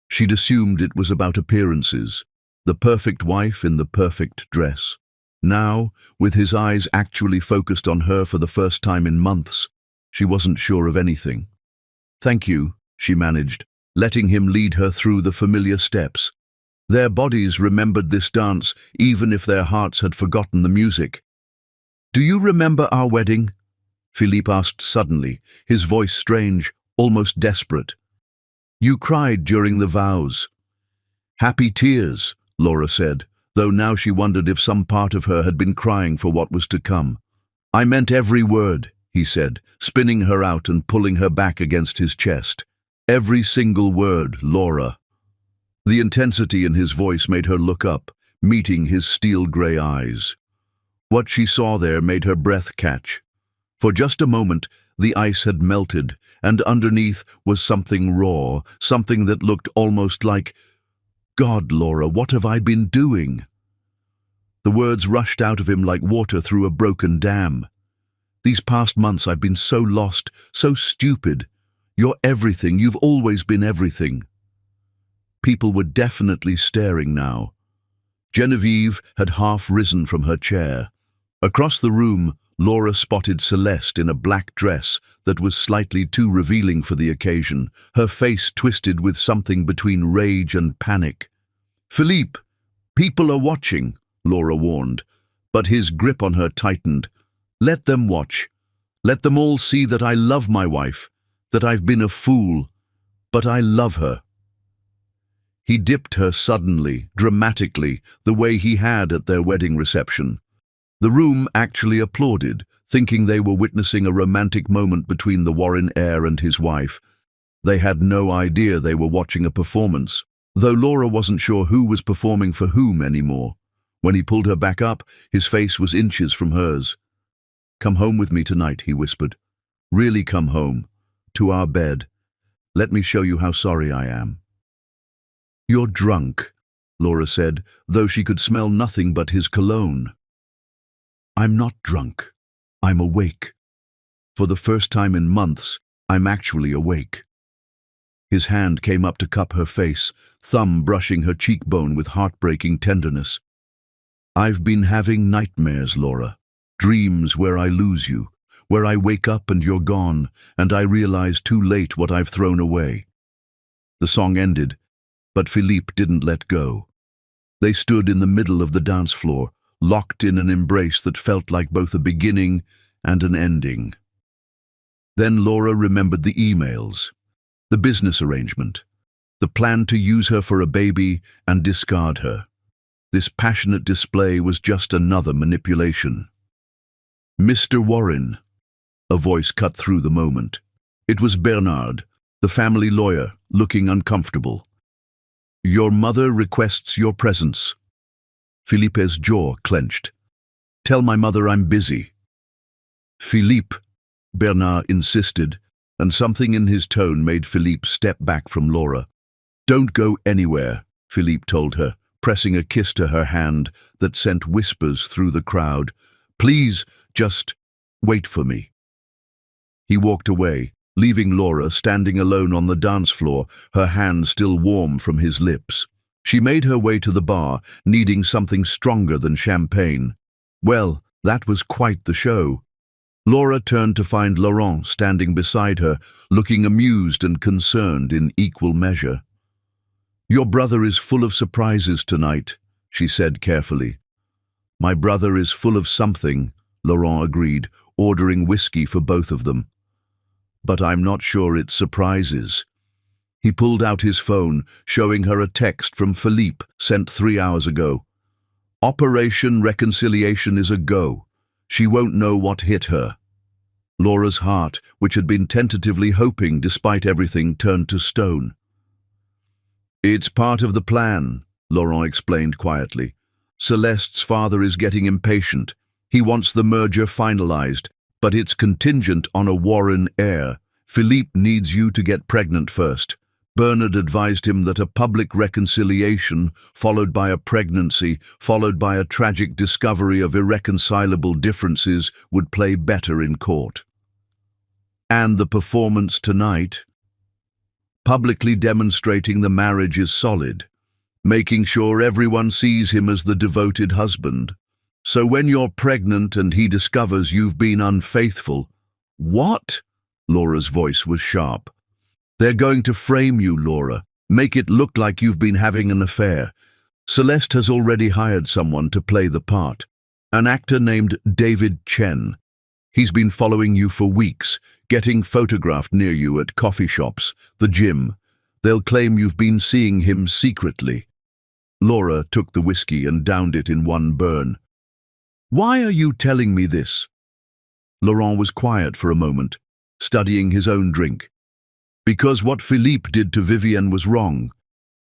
She'd assumed it was about appearances, the perfect wife in the perfect dress. Now, with his eyes actually focused on her for the first time in months, she wasn't sure of anything. "Thank you," she managed, letting him lead her through the familiar steps. Their bodies remembered this dance, even if their hearts had forgotten the music. "Do you remember our wedding?" Philippe asked suddenly, his voice strange, almost desperate. "You cried during the vows." "Happy tears," Laura said, though now she wondered if some part of her had been crying for what was to come. "I meant every word," he said, spinning her out and pulling her back against his chest. "Every single word, Laura." The intensity in his voice made her look up, meeting his steel-grey eyes. What she saw there made her breath catch. For just a moment, the ice had melted, and underneath was something raw, something that looked almost like, "God, Laura, what have I been doing?" The words rushed out of him like water through a broken dam. "These past months I've been so lost, so stupid. You're everything, you've always been everything." People were definitely staring now. Genevieve had half risen from her chair. Across the room, Laura spotted Celeste in a black dress that was slightly too revealing for the occasion, her face twisted with something between rage and panic. "Philippe, people are watching," Laura warned, but his grip on her tightened. "Let them watch. Let them all see that I love my wife, that I've been a fool, but I love her." He dipped her suddenly, dramatically, the way he had at their wedding reception. The room actually applauded, thinking they were witnessing a romantic moment between the Warren heir and his wife. They had no idea they were watching a performance, though Laura wasn't sure who was performing for whom anymore. When he pulled her back up, his face was inches from hers. "Come home with me tonight," he whispered. "Really come home. To our bed. Let me show you how sorry I am." "You're drunk," Laura said, though she could smell nothing but his cologne. "I'm not drunk. I'm awake. For the first time in months, I'm actually awake." His hand came up to cup her face, thumb brushing her cheekbone with heartbreaking tenderness. "I've been having nightmares, Laura. Dreams where I lose you, where I wake up and you're gone, and I realize too late what I've thrown away." The song ended, but Philippe didn't let go. They stood in the middle of the dance floor, locked in an embrace that felt like both a beginning and an ending. Then Laura remembered the emails, the business arrangement, the plan to use her for a baby and discard her. This passionate display was just another manipulation. "Mr. Warren," a voice cut through the moment. It was Bernard, the family lawyer, looking uncomfortable. "Your mother requests your presence." Philippe's jaw clenched. "Tell my mother I'm busy." "Philippe," Bernard insisted, and something in his tone made Philippe step back from Laura. "Don't go anywhere," Philippe told her, pressing a kiss to her hand that sent whispers through the crowd. "Please, just wait for me." He walked away, leaving Laura standing alone on the dance floor, her hand still warm from his lips. She made her way to the bar, needing something stronger than champagne. Well, that was quite the show. Laura turned to find Laurent standing beside her, looking amused and concerned in equal measure. "Your brother is full of surprises tonight," she said carefully. "My brother is full of something," Laurent agreed, ordering whiskey for both of them. "But I'm not sure it's surprises." He pulled out his phone, showing her a text from Philippe sent 3 hours ago. "Operation Reconciliation is a go. She won't know what hit her." Laura's heart, which had been tentatively hoping despite everything, turned to stone. "It's part of the plan," Laurent explained quietly. "Celeste's father is getting impatient. He wants the merger finalized, but it's contingent on a Warren heir. Philippe needs you to get pregnant first. Bernard advised him that a public reconciliation, followed by a pregnancy, followed by a tragic discovery of irreconcilable differences, would play better in court. And the performance tonight, publicly demonstrating the marriage is solid, making sure everyone sees him as the devoted husband. So when you're pregnant and he discovers you've been unfaithful—" "What?" Laura's voice was sharp. "They're going to frame you, Laura. Make it look like you've been having an affair. Celeste has already hired someone to play the part. An actor named David Chen. He's been following you for weeks, getting photographed near you at coffee shops, the gym. They'll claim you've been seeing him secretly." Laura took the whiskey and downed it in one burn. "Why are you telling me this?" Laurent was quiet for a moment, studying his own drink. "Because what Philippe did to Vivienne was wrong.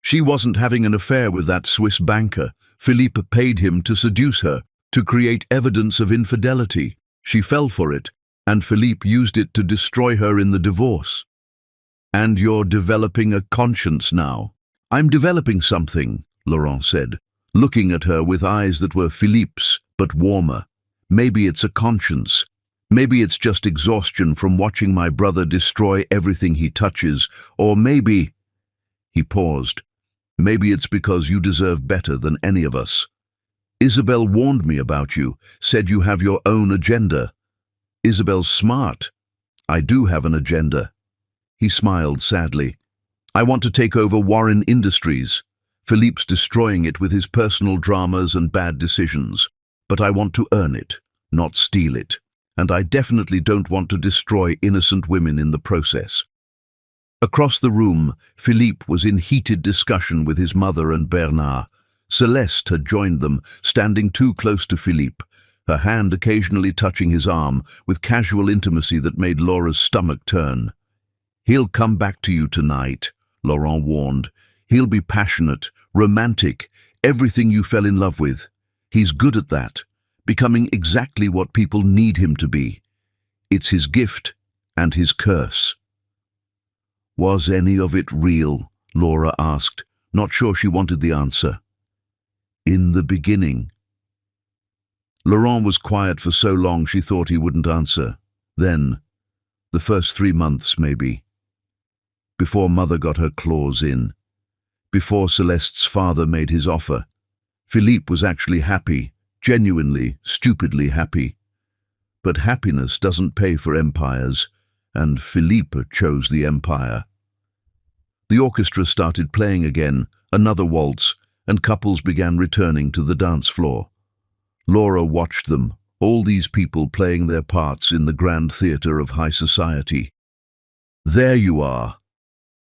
She wasn't having an affair with that Swiss banker. Philippe paid him to seduce her, to create evidence of infidelity. She fell for it, and Philippe used it to destroy her in the divorce. And you're developing a conscience now." "I'm developing something," Laurent said, looking at her with eyes that were Philippe's, but warmer. "Maybe it's a conscience. Maybe it's just exhaustion from watching my brother destroy everything he touches, or maybe—" He paused. "Maybe it's because you deserve better than any of us. Isabel warned me about you, said you have your own agenda. Isabel's smart. I do have an agenda." He smiled sadly. "I want to take over Warren Industries. Philippe's destroying it with his personal dramas and bad decisions. But I want to earn it, not steal it. And I definitely don't want to destroy innocent women in the process." Across the room, Philippe was in heated discussion with his mother and Bernard. Celeste had joined them, standing too close to Philippe, her hand occasionally touching his arm, with casual intimacy that made Laura's stomach turn. "He'll come back to you tonight," Laurent warned. "He'll be passionate, romantic, everything you fell in love with. He's good at that, becoming exactly what people need him to be. It's his gift and his curse." "Was any of it real?" Laura asked, not sure she wanted the answer. "In the beginning." Laurent was quiet for so long she thought he wouldn't answer. Then, the first 3 months maybe. Before Mother got her claws in. Before Celeste's father made his offer. Philippe was actually happy, genuinely, stupidly happy. But happiness doesn't pay for empires, and Philippe chose the empire. The orchestra started playing again, another waltz, and couples began returning to the dance floor. Laura watched them, all these people playing their parts in the grand theatre of high society. "There you are."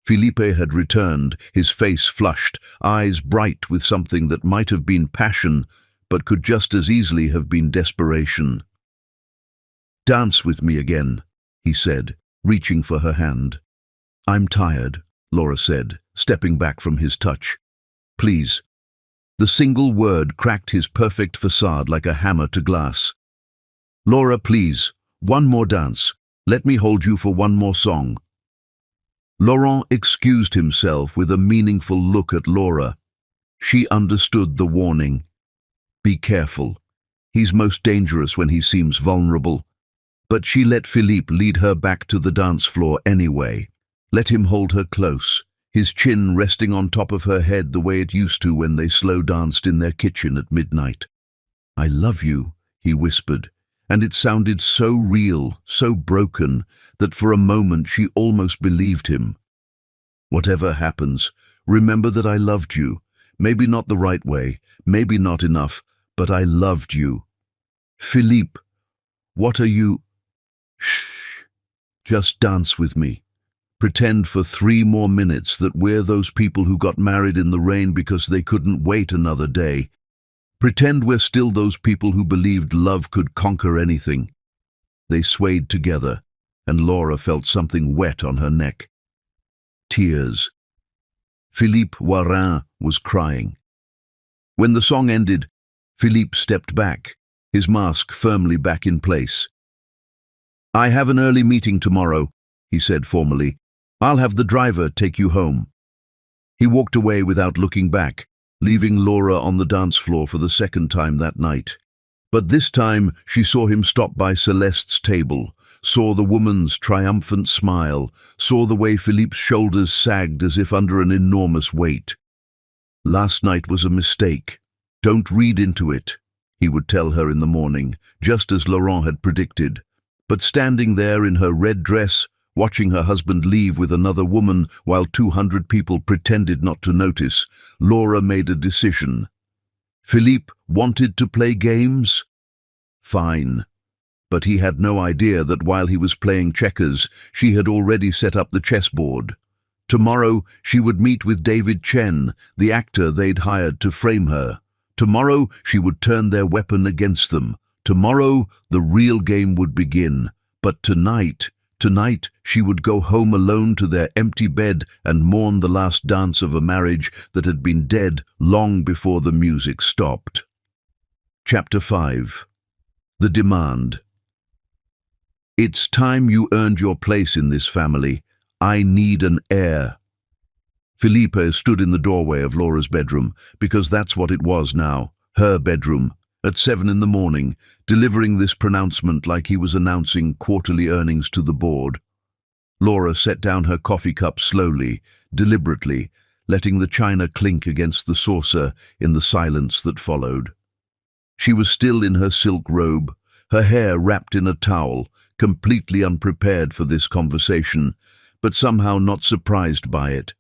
Philippe had returned, his face flushed, eyes bright with something that might have been passion, but could just as easily have been desperation. "Dance with me again," he said, reaching for her hand. "I'm tired," Laura said, stepping back from his touch. "Please." The single word cracked his perfect facade like a hammer to glass. "Laura, please, one more dance. Let me hold you for one more song." Laurent excused himself with a meaningful look at Laura. She understood the warning. Be careful. He's most dangerous when he seems vulnerable. But she let Philippe lead her back to the dance floor anyway. Let him hold her close, his chin resting on top of her head the way it used to when they slow danced in their kitchen at midnight. "I love you," he whispered, and it sounded so real, so broken, that for a moment she almost believed him. "Whatever happens, remember that I loved you. Maybe not the right way, maybe not enough, but I loved you." "Philippe, what are you—" "Shh. Just dance with me. Pretend for 3 more minutes that we're those people who got married in the rain because they couldn't wait another day. Pretend we're still those people who believed love could conquer anything." They swayed together, and Laura felt something wet on her neck. Tears. Philippe Warin was crying. When the song ended, Philippe stepped back, his mask firmly back in place. "I have an early meeting tomorrow," he said formally. "I'll have the driver take you home." He walked away without looking back, leaving Laura on the dance floor for the second time that night. But this time she saw him stop by Celeste's table, saw the woman's triumphant smile, saw the way Philippe's shoulders sagged as if under an enormous weight. "Last night was a mistake. Don't read into it," he would tell her in the morning, just as Laurent had predicted. But standing there in her red dress, watching her husband leave with another woman while 200 people pretended not to notice, Laura made a decision. Philippe wanted to play games? Fine. But he had no idea that while he was playing checkers, she had already set up the chessboard. Tomorrow she would meet with David Chen, the actor they'd hired to frame her. Tomorrow she would turn their weapon against them. Tomorrow the real game would begin. But tonight she would go home alone to their empty bed and mourn the last dance of a marriage that had been dead long before the music stopped. Chapter 5. The Demand. "It's time you earned your place in this family. I need an heir." Philippe stood in the doorway of Laura's bedroom, because that's what it was now, her bedroom, at 7 in the morning, delivering this pronouncement like he was announcing quarterly earnings to the board. Laura set down her coffee cup slowly, deliberately, letting the china clink against the saucer in the silence that followed. She was still in her silk robe, her hair wrapped in a towel, completely unprepared for this conversation, but somehow not surprised by it.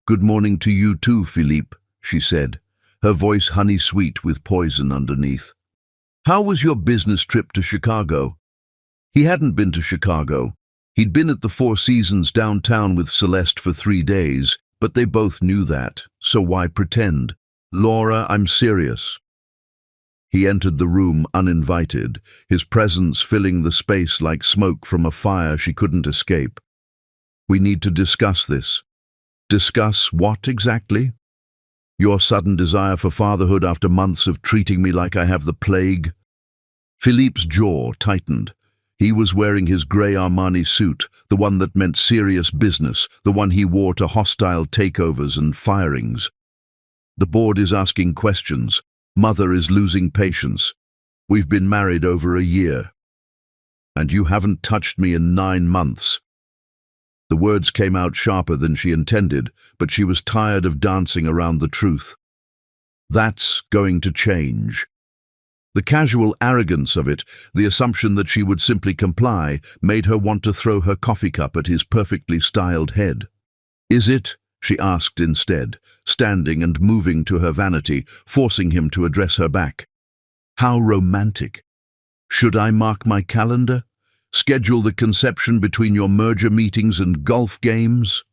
"Good morning to you too, Philippe," she said, her voice honey-sweet with poison underneath. "How was your business trip to Chicago?" He hadn't been to Chicago. He'd been at the Four Seasons downtown with Celeste for 3 days, but they both knew that, so why pretend? "Laura, I'm serious." He entered the room uninvited, his presence filling the space like smoke from a fire she couldn't escape. "We need to discuss this." "Discuss what exactly?" "Your sudden desire for fatherhood after months of treating me like I have the plague." Philippe's jaw tightened. He was wearing his grey Armani suit, the one that meant serious business, the one he wore to hostile takeovers and firings. "The board is asking questions. Mother is losing patience. We've been married over a year. And you haven't touched me in 9 months. The words came out sharper than she intended, but she was tired of dancing around the truth. That's going to change. The casual arrogance of it, the assumption that she would simply comply, made her want to throw her coffee cup at his perfectly styled head. "Is it?" she asked instead, standing and moving to her vanity, forcing him to address her back. "How romantic. Should I mark my calendar? Schedule the conception between your merger meetings and golf games?"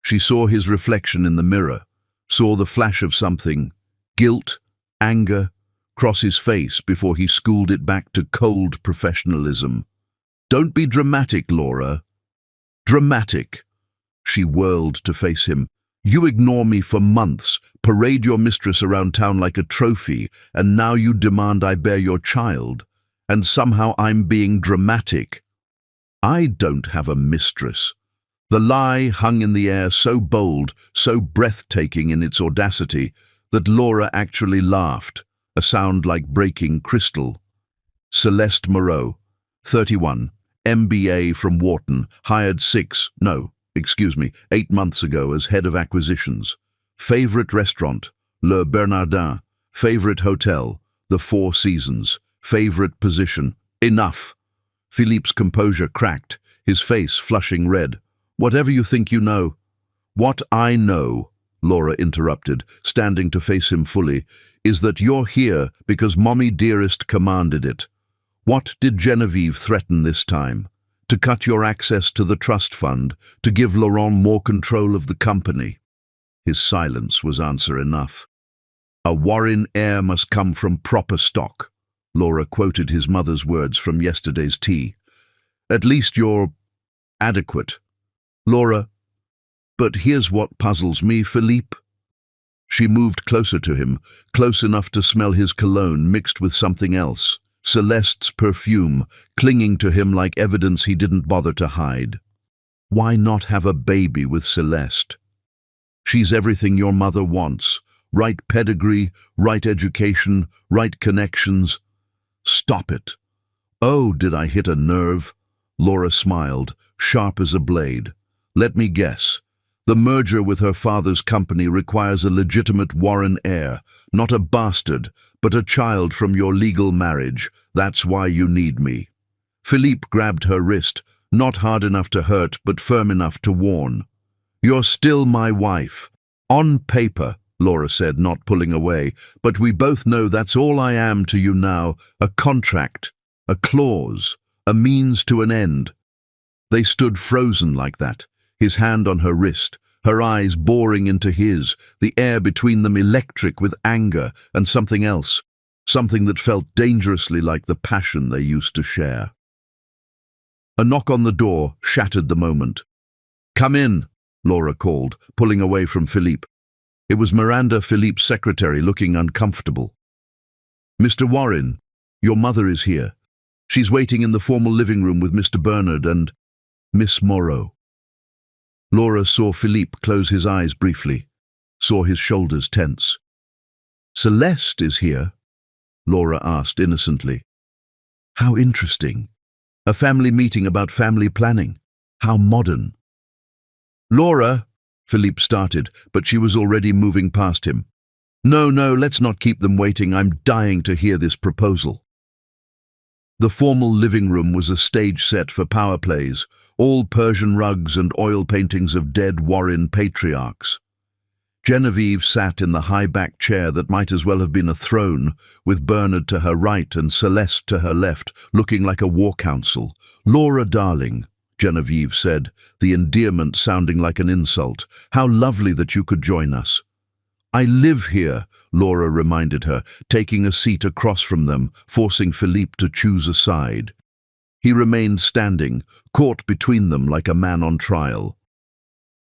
She saw his reflection in the mirror, saw the flash of something, guilt, anger, cross his face before he schooled it back to cold professionalism. "Don't be dramatic, Laura." "Dramatic." She whirled to face him. "You ignore me for months, parade your mistress around town like a trophy, and now you demand I bear your child. And somehow I'm being dramatic." I don't have a mistress. The lie hung in the air so bold, so breathtaking in its audacity, that Laura actually laughed, a sound like breaking crystal. Celeste Moreau, 31, MBA from Wharton, hired 8 months ago as head of acquisitions. Favorite restaurant, Le Bernardin. Favorite hotel, the Four Seasons. Favorite position, enough. Philippe's composure cracked, his face flushing red. Whatever you think you know. What I know, Laura interrupted, standing to face him fully, is that you're here because Mommy Dearest commanded it. What did Genevieve threaten this time? To cut your access to the trust fund, to give Laurent more control of the company. His silence was answer enough. A Warren heir must come from proper stock. Laura quoted his mother's words from yesterday's tea. At least you're adequate. Laura, but here's what puzzles me, Philippe. She moved closer to him, close enough to smell his cologne mixed with something else. Celeste's perfume, clinging to him like evidence he didn't bother to hide. Why not have a baby with Celeste? She's everything your mother wants. Right pedigree, right education, right connections. Stop it. Oh, did I hit a nerve? Laura smiled, sharp as a blade. Let me guess. The merger with her father's company requires a legitimate Warren heir, not a bastard, but a child from your legal marriage. That's why you need me. Philippe grabbed her wrist, not hard enough to hurt, but firm enough to warn. You're still my wife. On paper, Laura said, not pulling away, but we both know that's all I am to you now, a contract, a clause, a means to an end. They stood frozen like that, his hand on her wrist, her eyes boring into his, the air between them electric with anger and something else, something that felt dangerously like the passion they used to share. A knock on the door shattered the moment. Come in, Laura called, pulling away from Philippe. It was Miranda, Philippe's secretary, looking uncomfortable. Mr. Warren, your mother is here. She's waiting in the formal living room with Mr. Bernard and Miss Moreau. Laura saw Philippe close his eyes briefly, saw his shoulders tense. Celeste is here? Laura asked innocently. How interesting. A family meeting about family planning. How modern. Laura, Philippe started, but she was already moving past him. No, let's not keep them waiting. I'm dying to hear this proposal. The formal living room was a stage set for power plays, all Persian rugs and oil paintings of dead Warren patriarchs. Genevieve sat in the high-backed chair that might as well have been a throne, with Bernard to her right and Celeste to her left, looking like a war council. Laura, darling, Genevieve said, the endearment sounding like an insult. How lovely that you could join us. I live here, Laura reminded her, taking a seat across from them, forcing Philippe to choose a side. He remained standing, caught between them like a man on trial.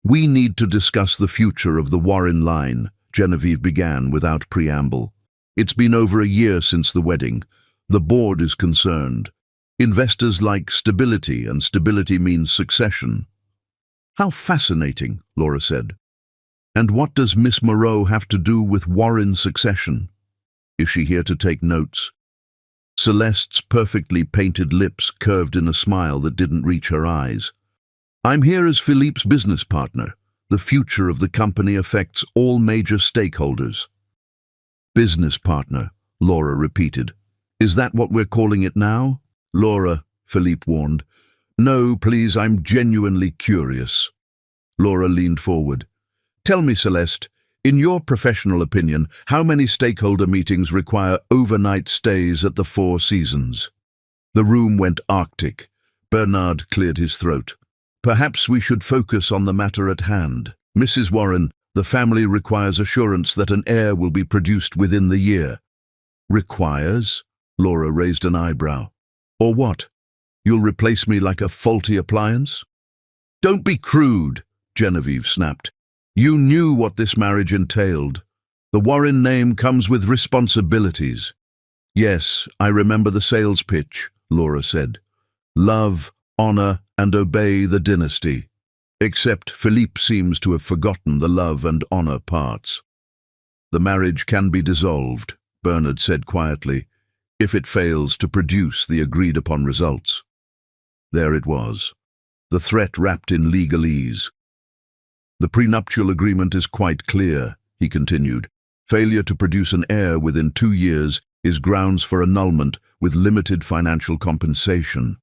We need to discuss the future of the Warren line, Genevieve began without preamble. It's been over a year since the wedding. The board is concerned. Investors like stability, and stability means succession. How fascinating, Laura said. And what does Miss Moreau have to do with Warren's succession? Is she here to take notes? Celeste's perfectly painted lips curved in a smile that didn't reach her eyes. I'm here as Philippe's business partner. The future of the company affects all major stakeholders. Business partner, Laura repeated. Is that what we're calling it now? Laura, Philippe warned. No, please, I'm genuinely curious. Laura leaned forward. Tell me, Celeste, in your professional opinion, how many stakeholder meetings require overnight stays at the Four Seasons? The room went arctic. Bernard cleared his throat. Perhaps we should focus on the matter at hand. Mrs. Warren, the family requires assurance that an heir will be produced within the year. Requires? Laura raised an eyebrow. Or what? You'll replace me like a faulty appliance? Don't be crude, Genevieve snapped. You knew what this marriage entailed. The Warren name comes with responsibilities. Yes, I remember the sales pitch, Laura said. Love, honor, and obey the dynasty. Except Philippe seems to have forgotten the love and honor parts. The marriage can be dissolved, Bernard said quietly, if it fails to produce the agreed-upon results. There it was, the threat wrapped in legalese. The prenuptial agreement is quite clear, he continued. Failure to produce an heir within 2 years is grounds for annulment with limited financial compensation.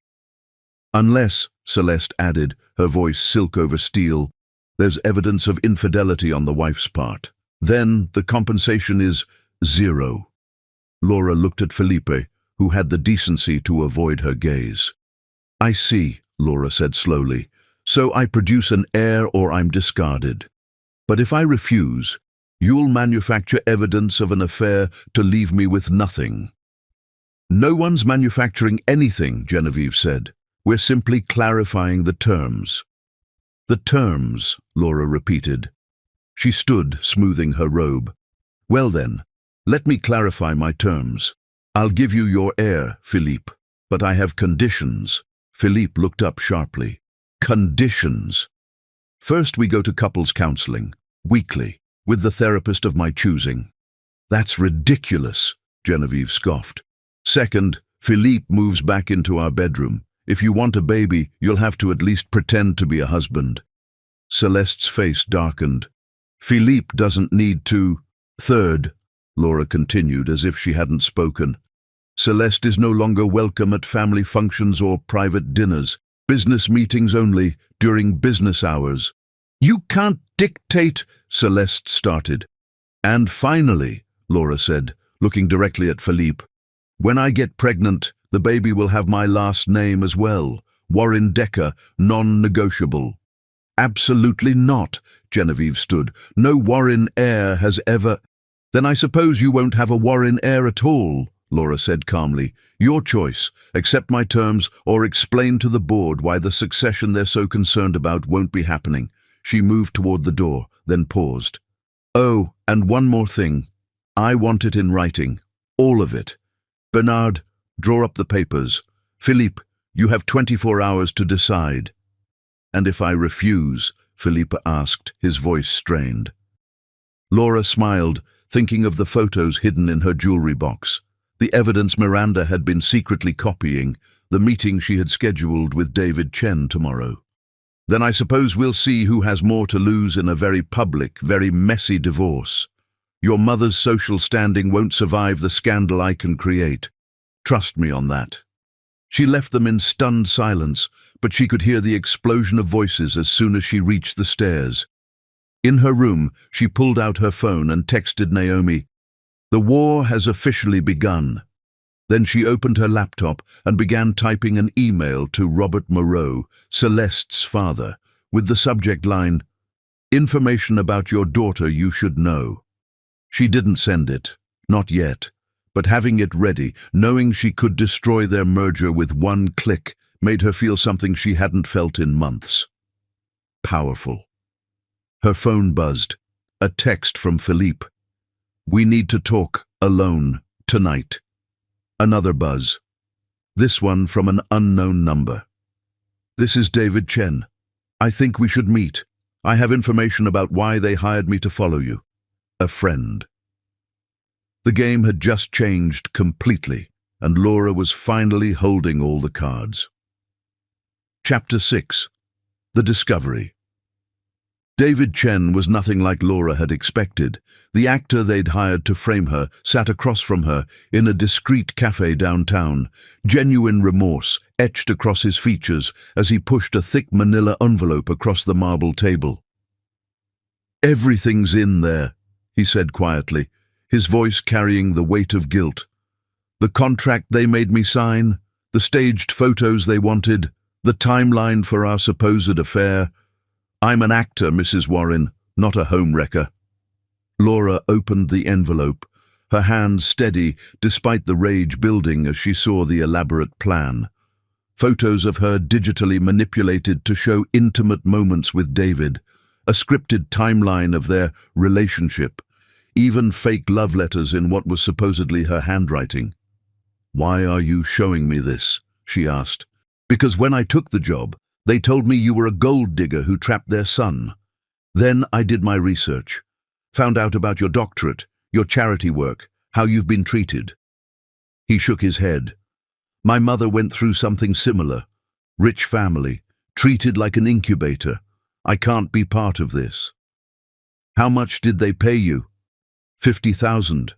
Unless, Celeste added, her voice silk over steel, there's evidence of infidelity on the wife's part. Then the compensation is 0. Laura looked at Felipe, who had the decency to avoid her gaze. I see, Laura said slowly. So I produce an heir or I'm discarded. But if I refuse, you'll manufacture evidence of an affair to leave me with nothing. No one's manufacturing anything, Genevieve said. We're simply clarifying the terms. The terms, Laura repeated. She stood, smoothing her robe. Well then, let me clarify my terms. I'll give you your heir, Philippe, but I have conditions. Philippe looked up sharply. Conditions. First, we go to couples counseling, weekly, with the therapist of my choosing. That's ridiculous, Genevieve scoffed. Second, Philippe moves back into our bedroom. If you want a baby, you'll have to at least pretend to be a husband. Celeste's face darkened. Philippe doesn't need to. Third, Laura continued as if she hadn't spoken. Celeste is no longer welcome at family functions or private dinners. Business meetings only, during business hours. You can't dictate, Celeste started. And finally, Laura said, looking directly at Philippe, when I get pregnant, the baby will have my last name as well. Warren Decker, non-negotiable. Absolutely not, Genevieve stood. No Warren heir has ever... Then I suppose you won't have a Warren heir at all, Laura said calmly. Your choice. Accept my terms or explain to the board why the succession they're so concerned about won't be happening. She moved toward the door, then paused. Oh, and one more thing. I want it in writing. All of it. Bernard, draw up the papers. Philippe, you have 24 hours to decide. And if I refuse? Philippe asked, his voice strained. Laura smiled, thinking of the photos hidden in her jewelry box. The evidence Miranda had been secretly copying, the meeting she had scheduled with David Chen tomorrow. Then I suppose we'll see who has more to lose in a very public, very messy divorce. Your mother's social standing won't survive the scandal I can create. Trust me on that. She left them in stunned silence, but she could hear the explosion of voices as soon as she reached the stairs. In her room, she pulled out her phone and texted Naomi, "The war has officially begun." Then she opened her laptop and began typing an email to Robert Moreau, Celeste's father, with the subject line, "Information about your daughter you should know." She didn't send it, not yet, but having it ready, knowing she could destroy their merger with one click, made her feel something she hadn't felt in months. Powerful. Her phone buzzed. A text from Philippe. "We need to talk, alone, tonight." Another buzz. This one from an unknown number. "This is David Chen. I think we should meet. I have information about why they hired me to follow you. A friend." The game had just changed completely, and Laura was finally holding all the cards. Chapter 6. The Discovery. David Chen was nothing like Laura had expected. The actor they'd hired to frame her sat across from her in a discreet cafe downtown, genuine remorse etched across his features as he pushed a thick manila envelope across the marble table. "Everything's in there," he said quietly, his voice carrying the weight of guilt. "The contract they made me sign, the staged photos they wanted, the timeline for our supposed affair. I'm an actor, Mrs. Warren, not a homewrecker." Laura opened the envelope, her hands steady despite the rage building as she saw the elaborate plan. Photos of her digitally manipulated to show intimate moments with David, a scripted timeline of their relationship, even fake love letters in what was supposedly her handwriting. "Why are you showing me this?" she asked. Because when I took the job, they told me you were a gold digger who trapped their son. Then I did my research, found out about your doctorate, your charity work, how you've been treated." He shook his head. "My mother went through something similar. Rich family, treated like an incubator. I can't be part of this." "How much did they pay you?" 50,000.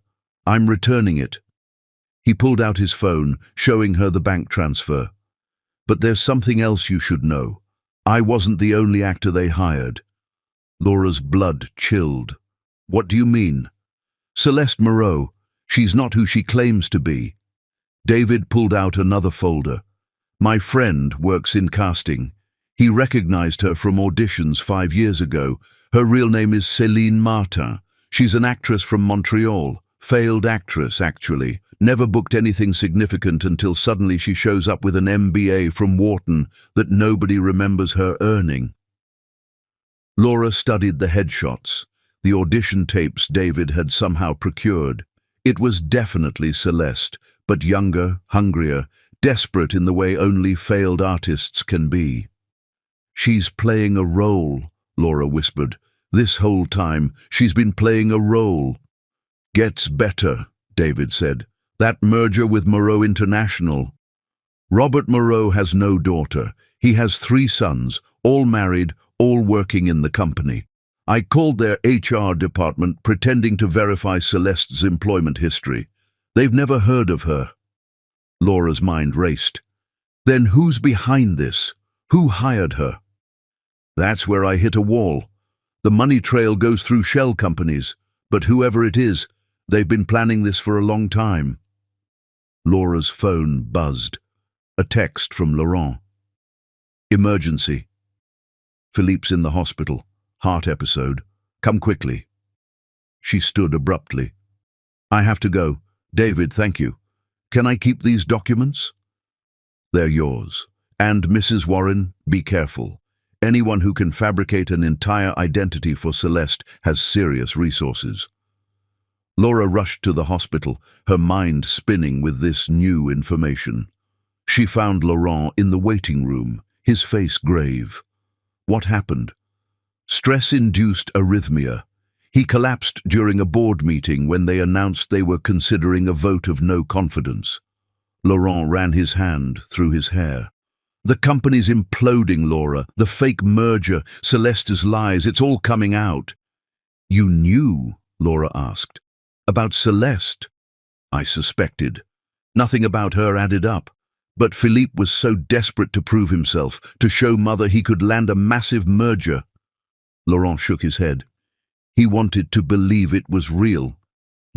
I'm returning it." He pulled out his phone, showing her the bank transfer. "But there's something else you should know. I wasn't the only actor they hired." Laura's blood chilled. "What do you mean?" "Celeste Moreau. She's not who she claims to be." David pulled out another folder. "My friend works in casting. He recognized her from auditions 5 years ago. Her real name is Céline Martin. She's an actress from Montreal. Failed actress, actually. Never booked anything significant until suddenly she shows up with an MBA from Wharton that nobody remembers her earning." Laura studied the headshots, the audition tapes David had somehow procured. It was definitely Celeste, but younger, hungrier, desperate in the way only failed artists can be. "She's playing a role," Laura whispered. "This whole time, she's been playing a role." "Gets better," David said. "That merger with Moreau International." "Robert Moreau has no daughter. He has 3 sons, all married, all working in the company. I called their HR department pretending to verify Celeste's employment history. They've never heard of her." Laura's mind raced. "Then who's behind this? Who hired her?" "That's where I hit a wall. The money trail goes through shell companies, but whoever it is, they've been planning this for a long time." Laura's phone buzzed. A text from Laurent. "Emergency. Philippe's in the hospital. Heart episode. Come quickly." She stood abruptly. "I have to go. David, thank you. Can I keep these documents?" "They're yours. And Mrs. Warren, be careful. Anyone who can fabricate an entire identity for Celeste has serious resources." Laura rushed to the hospital, her mind spinning with this new information. She found Laurent in the waiting room, his face grave. What happened? Stress-induced arrhythmia. He collapsed during a board meeting when they announced they were considering a vote of no confidence. Laurent ran his hand through his hair. "The company's imploding, Laura. The fake merger, Celeste's lies, it's all coming out." "You knew?" Laura asked. "About Celeste?" "I suspected. Nothing about her added up. But Philippe was so desperate to prove himself, to show Mother he could land a massive merger." Laurent shook his head. He wanted to believe it was real.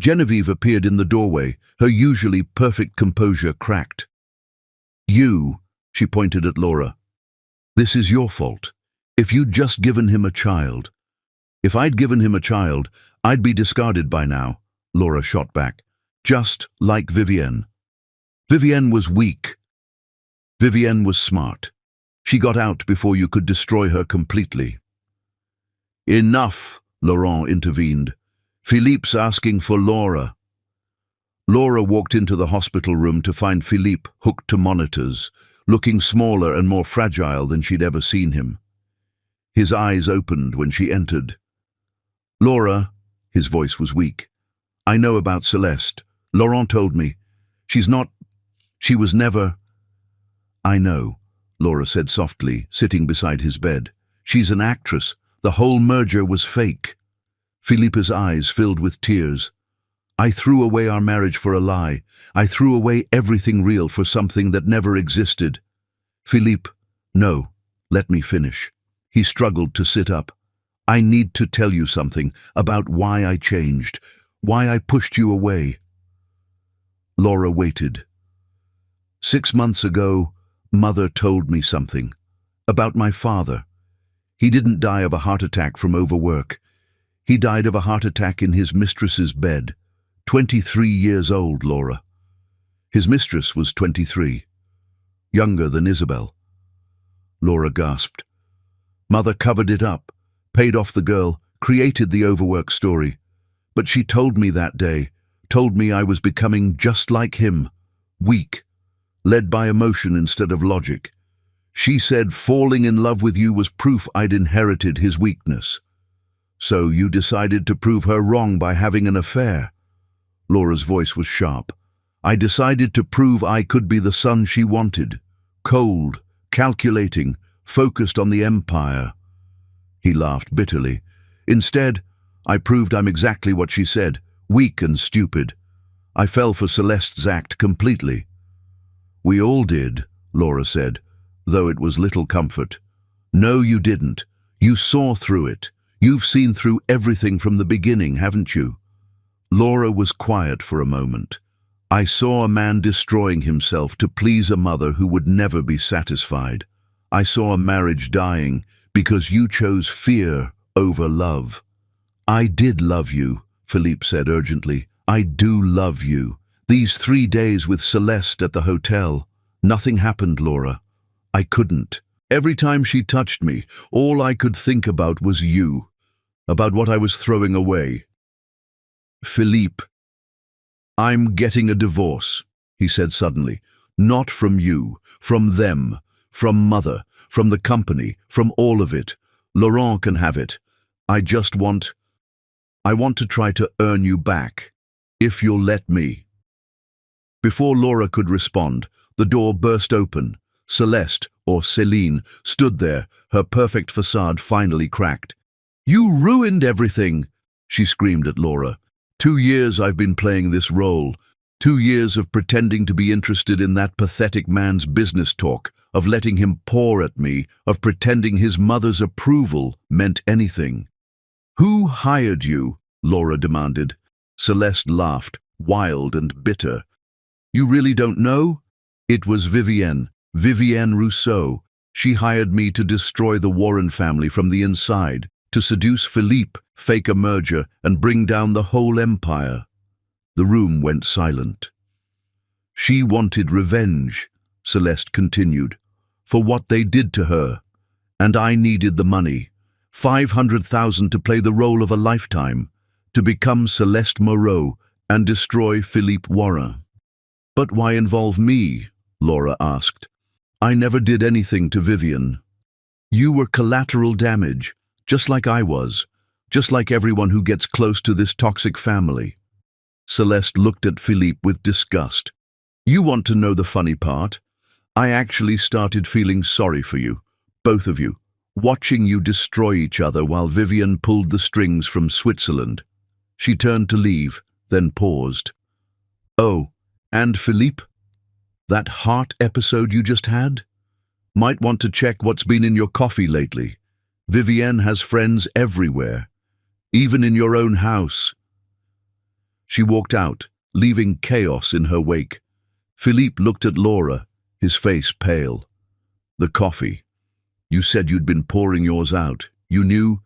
Genevieve appeared in the doorway, her usually perfect composure cracked. "You," she pointed at Laura. "This is your fault. If you'd just given him a child." "If I'd given him a child, I'd be discarded by now," Laura shot back. "Just like Vivienne. Vivienne was weak. Vivienne was smart. She got out before you could destroy her completely." "Enough," Laurent intervened. "Philippe's asking for Laura." Laura walked into the hospital room to find Philippe hooked to monitors, looking smaller and more fragile than she'd ever seen him. His eyes opened when she entered. "Laura," his voice was weak, "I know about Celeste. Laurent told me. She was never—" "I know," Laura said softly, sitting beside his bed. "She's an actress. The whole merger was fake." Philippe's eyes filled with tears. "I threw away our marriage for a lie. I threw away everything real for something that never existed." "Philippe, no, let me finish." He struggled to sit up. "I need to tell you something about why I changed, why I pushed you away." Laura waited. 6 months ago, Mother told me something. About my father. He didn't die of a heart attack from overwork. He died of a heart attack in his mistress's bed. 23 years old, Laura. His mistress was 23. Younger than Isabel. Laura gasped. Mother covered it up, paid off the girl, created the overwork story. But she told me that day, told me I was becoming just like him, weak, led by emotion instead of logic. She said falling in love with you was proof I'd inherited his weakness. So you decided to prove her wrong by having an affair. Laura's voice was sharp. I decided to prove I could be the son she wanted. Cold, calculating, focused on the empire. He laughed bitterly. Instead, I proved I'm exactly what she said, weak and stupid. I fell for Celeste's act completely. We all did, Laura said, though it was little comfort. No, you didn't. You saw through it. You've seen through everything from the beginning, haven't you? Laura was quiet for a moment. I saw a man destroying himself to please a mother who would never be satisfied. I saw a marriage dying because you chose fear over love. I did love you, Philippe said urgently. I do love you. These 3 days with Celeste at the hotel, nothing happened, Laura. I couldn't. Every time she touched me, all I could think about was you, about what I was throwing away. Philippe, I'm getting a divorce, he said suddenly. Not from you, from them, from Mother, from the company, from all of it. Laurent can have it. I want to try to earn you back, if you'll let me. Before Laura could respond, the door burst open. Celeste, or Céline, stood there, her perfect facade finally cracked. You ruined everything, she screamed at Laura. 2 years I've been playing this role. 2 years of pretending to be interested in that pathetic man's business talk, of letting him pour at me, of pretending his mother's approval meant anything. Who hired you? Laura demanded. Celeste laughed, wild and bitter. You really don't know? It was Vivienne Rousseau. She hired me to destroy the Warren family from the inside, to seduce Philippe, fake a merger, and bring down the whole empire. The room went silent. She wanted revenge, Celeste continued, for what they did to her. And I needed the money. 500,000 to play the role of a lifetime, to become Celeste Moreau and destroy Philippe Warren. But why involve me? Laura asked. I never did anything to Vivienne. You were collateral damage, just like I was, just like everyone who gets close to this toxic family. Celeste looked at Philippe with disgust. You want to know the funny part? I actually started feeling sorry for you, both of you, watching you destroy each other while Vivienne pulled the strings from Switzerland. She turned to leave, then paused. Oh, and Philippe? That heart episode you just had? Might want to check what's been in your coffee lately. Vivienne has friends everywhere, even in your own house. She walked out, leaving chaos in her wake. Philippe looked at Laura, his face pale. The coffee. You said you'd been pouring yours out. You knew?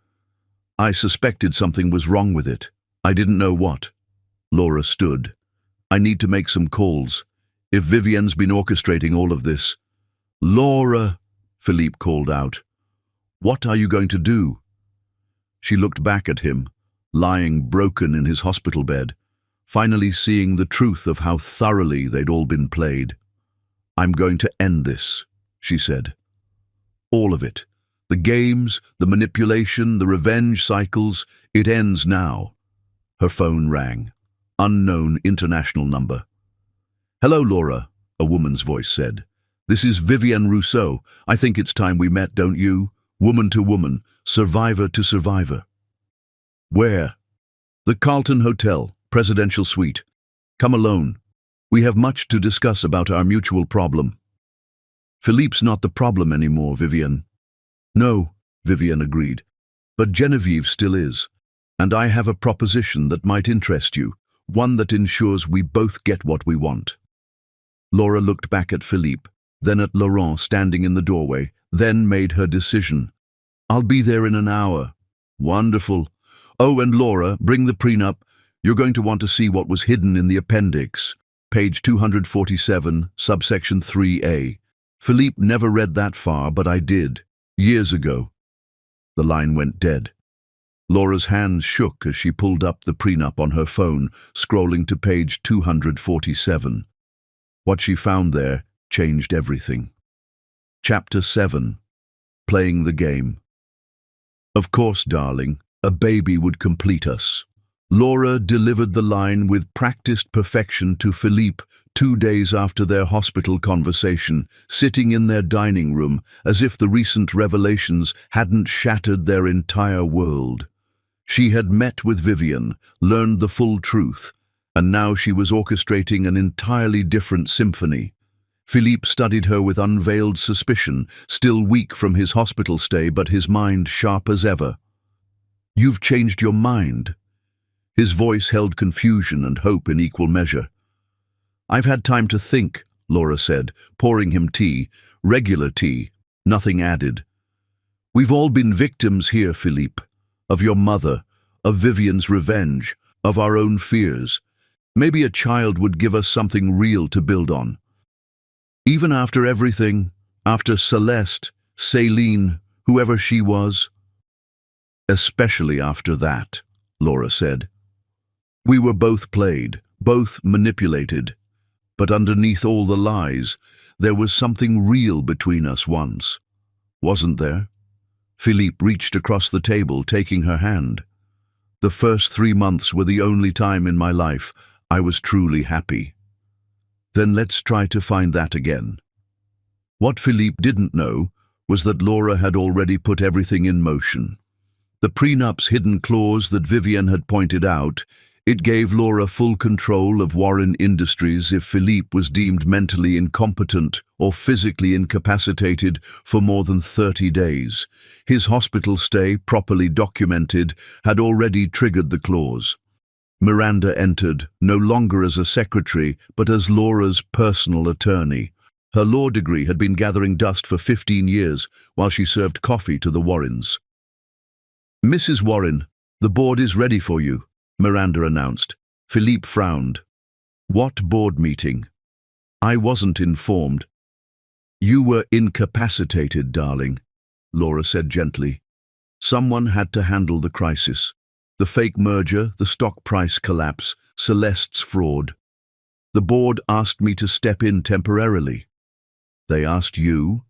I suspected something was wrong with it. I didn't know what. Laura stood. I need to make some calls. If Vivienne's been orchestrating all of this. Laura, Philippe called out. What are you going to do? She looked back at him, lying broken in his hospital bed, finally seeing the truth of how thoroughly they'd all been played. I'm going to end this, she said. All of it. The games, the manipulation, the revenge cycles, it ends now. Her phone rang. Unknown international number. Hello, Laura, a woman's voice said. This is Vivienne Rousseau. I think it's time we met, don't you? Woman to woman, survivor to survivor. Where? The Carlton Hotel, presidential suite. Come alone. We have much to discuss about our mutual problem. Philippe's not the problem anymore, Vivienne. No, Vivienne agreed. But Genevieve still is. And I have a proposition that might interest you, one that ensures we both get what we want. Laura looked back at Philippe, then at Laurent standing in the doorway, then made her decision. I'll be there in an hour. Wonderful. Oh, and Laura, bring the prenup. You're going to want to see what was hidden in the appendix. Page 247, subsection 3A. Philippe never read that far, but I did. Years ago. The line went dead. Laura's hands shook as she pulled up the prenup on her phone, scrolling to page 247. What she found there changed everything. Chapter 7. Playing the Game. Of course, darling, a baby would complete us. Laura delivered the line with practiced perfection to Philippe 2 days after their hospital conversation, sitting in their dining room as if the recent revelations hadn't shattered their entire world. She had met with Vivian, learned the full truth, and now she was orchestrating an entirely different symphony. Philippe studied her with unveiled suspicion, still weak from his hospital stay, but his mind sharp as ever. "You've changed your mind." His voice held confusion and hope in equal measure. "I've had time to think," Laura said, pouring him tea, regular tea, nothing added. "We've all been victims here, Philippe, of your mother, of Vivian's revenge, of our own fears. Maybe a child would give us something real to build on. Even after everything, after Celeste, Céline, whoever she was." "Especially after that," Laura said. "We were both played, both manipulated. But underneath all the lies, there was something real between us once. Wasn't there?" Philippe reached across the table, taking her hand. "The first 3 months were the only time in my life I was truly happy." "Then let's try to find that again." What Philippe didn't know was that Laura had already put everything in motion. The prenup's hidden clause that Vivian had pointed out, it gave Laura full control of Warren Industries if Philippe was deemed mentally incompetent or physically incapacitated for more than 30 days. His hospital stay, properly documented, had already triggered the clause. Miranda entered, no longer as a secretary, but as Laura's personal attorney. Her law degree had been gathering dust for 15 years while she served coffee to the Warrens. "Mrs. Warren, the board is ready for you," Miranda announced. Philippe frowned. "What board meeting? I wasn't informed." "You were incapacitated, darling," Laura said gently. "Someone had to handle the crisis. The fake merger, the stock price collapse, Celeste's fraud. The board asked me to step in temporarily." "They asked you?"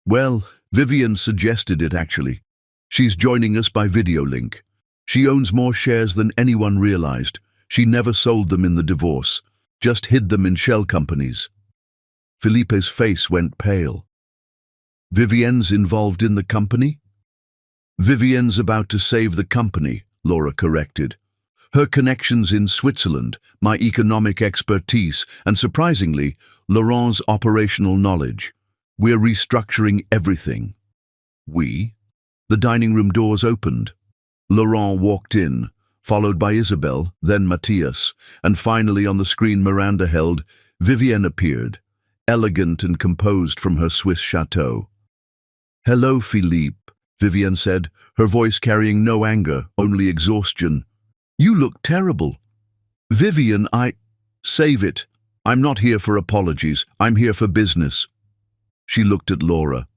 "Well, Vivian suggested it, actually. She's joining us by video link. She owns more shares than anyone realized. She never sold them in the divorce, just hid them in shell companies." Felipe's face went pale. "Vivian's involved in the company?" "Vivian's about to save the company," Laura corrected. "Her connections in Switzerland, my economic expertise, and surprisingly, Laurent's operational knowledge. We're restructuring everything." "We?" The dining room doors opened. Laurent walked in, followed by Isabel, then Matthias, and finally on the screen Miranda held, Vivian appeared, elegant and composed from her Swiss chateau. "Hello, Philippe," Vivian said, her voice carrying no anger, only exhaustion. "You look terrible." "Vivian, Save it. I'm not here for apologies. I'm here for business." She looked at Laura.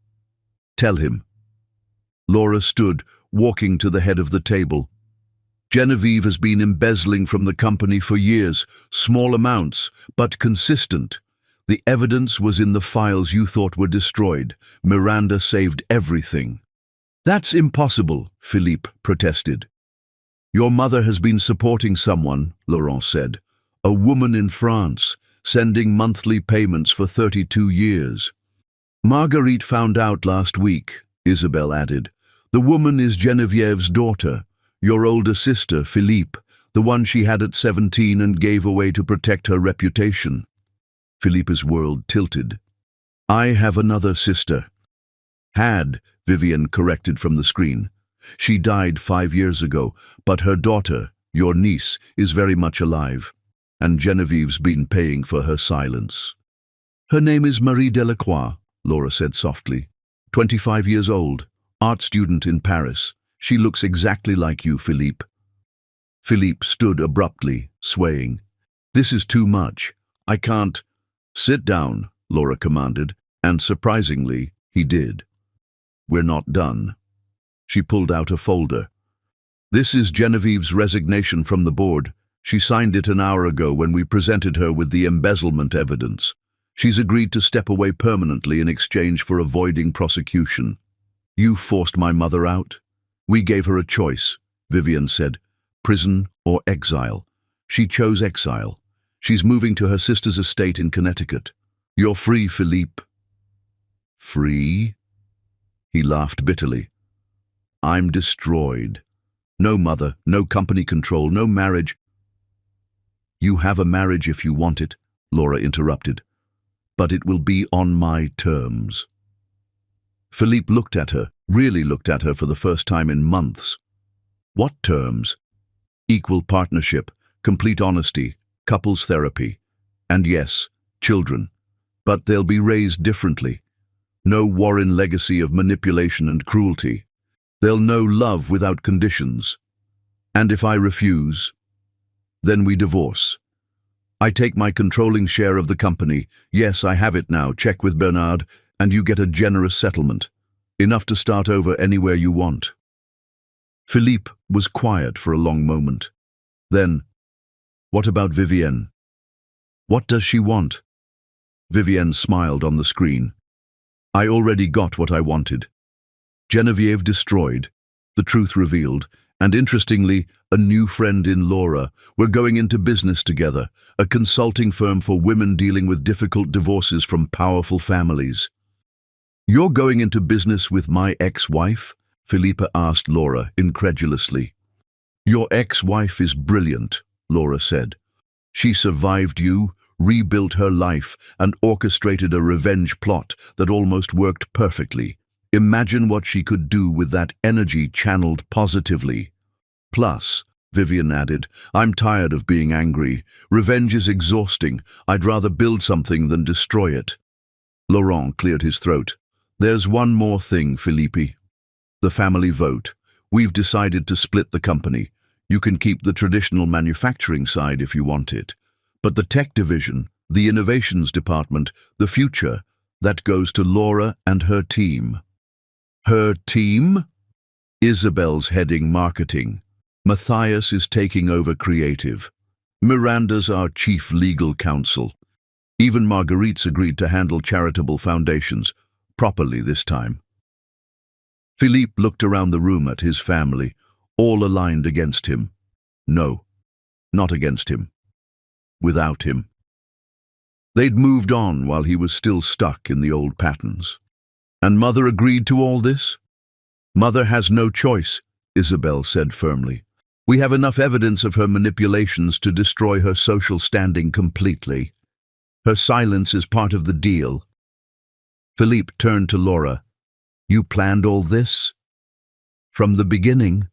"Tell him." Laura stood, walking to the head of the table. "Genevieve has been embezzling from the company for years, small amounts, but consistent. The evidence was in the files you thought were destroyed. Miranda saved everything." "That's impossible," Philippe protested. "Your mother has been supporting someone," Laurent said. "A woman in France, sending monthly payments for 32 years. Marguerite found out last week," Isabel added. "The woman is Genevieve's daughter, your older sister, Philippe, the one she had at 17 and gave away to protect her reputation." Philippe's world tilted. "I have another sister." "Had," Vivian corrected from the screen. "She died 5 years ago, but her daughter, your niece, is very much alive. And Genevieve's been paying for her silence." "Her name is Marie Delacroix," Laura said softly. 25 years old, art student in Paris. She looks exactly like you, Philippe." Philippe stood abruptly, swaying. "This is too much. I can't." "Sit down," Laura commanded, and surprisingly, he did. "We're not done." She pulled out a folder. "This is Genevieve's resignation from the board. She signed it an hour ago when we presented her with the embezzlement evidence. She's agreed to step away permanently in exchange for avoiding prosecution. You forced my mother out. We gave her a choice, Vivian said. Prison or exile. She chose exile. She's moving to her sister's estate in Connecticut. You're free, Philippe. Free? He laughed bitterly. I'm destroyed. No mother, no company control, no marriage. You have a marriage if you want it, Laura interrupted. But it will be on my terms. Philippe looked at her, really looked at her for the first time in months. What terms? Equal partnership, complete honesty, couples therapy, and yes, children. But they'll be raised differently. No Warren legacy of manipulation and cruelty. They'll know love without conditions. And if I refuse, then we divorce. I take my controlling share of the company. Yes, I have it now. Check with Bernard, and you get a generous settlement. Enough to start over anywhere you want. Philippe was quiet for a long moment. Then, what about Vivienne? What does she want? Vivienne smiled on the screen. I already got what I wanted. Genevieve destroyed, the truth revealed, and interestingly, a new friend in Laura. We're going into business together, a consulting firm for women dealing with difficult divorces from powerful families. You're going into business with my ex-wife? Philippa asked Laura incredulously. Your ex-wife is brilliant, Laura said. She survived you, rebuilt her life, and orchestrated a revenge plot that almost worked perfectly. Imagine what she could do with that energy channeled positively. Plus, Vivian added, I'm tired of being angry. Revenge is exhausting. I'd rather build something than destroy it. Laurent cleared his throat. There's one more thing, Philippe. The family vote. We've decided to split the company. You can keep the traditional manufacturing side if you want it. But the tech division, the innovations department, the future, that goes to Laura and her team. Her team? Isabel's heading marketing. Matthias is taking over creative. Miranda's our chief legal counsel. Even Marguerite's agreed to handle charitable foundations, properly this time. Philippe looked around the room at his family, all aligned against him. No, not against him. Without him. They'd moved on while he was still stuck in the old patterns. And Mother agreed to all this? Mother has no choice, Isabel said firmly. We have enough evidence of her manipulations to destroy her social standing completely. Her silence is part of the deal. Philippe turned to Laura. You planned all this? From the beginning?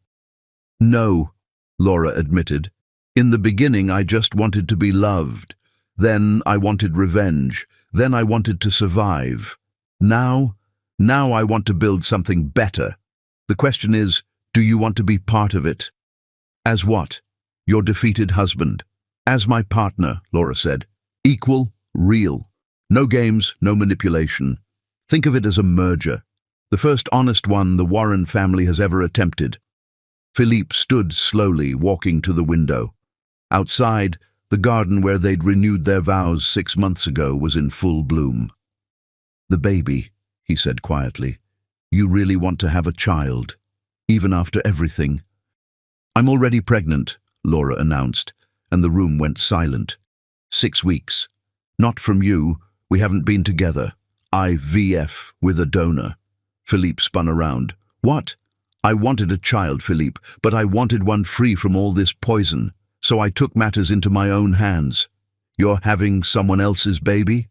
No, Laura admitted. In the beginning, I just wanted to be loved. Then I wanted revenge. Then I wanted to survive. Now I want to build something better. The question is, do you want to be part of it? As what? Your defeated husband. As my partner, Laura said. Equal, real. No games, no manipulation. Think of it as a merger. The first honest one the Warren family has ever attempted. Philippe stood slowly, walking to the window. Outside, the garden where they'd renewed their vows 6 months ago was in full bloom. The baby, he said quietly. You really want to have a child, even after everything? I'm already pregnant, Laura announced, and the room went silent. 6 weeks. Not from you, we haven't been together. IVF with a donor. Philippe spun around. What? I wanted a child, Philippe, but I wanted one free from all this poison. So I took matters into my own hands. You're having someone else's baby?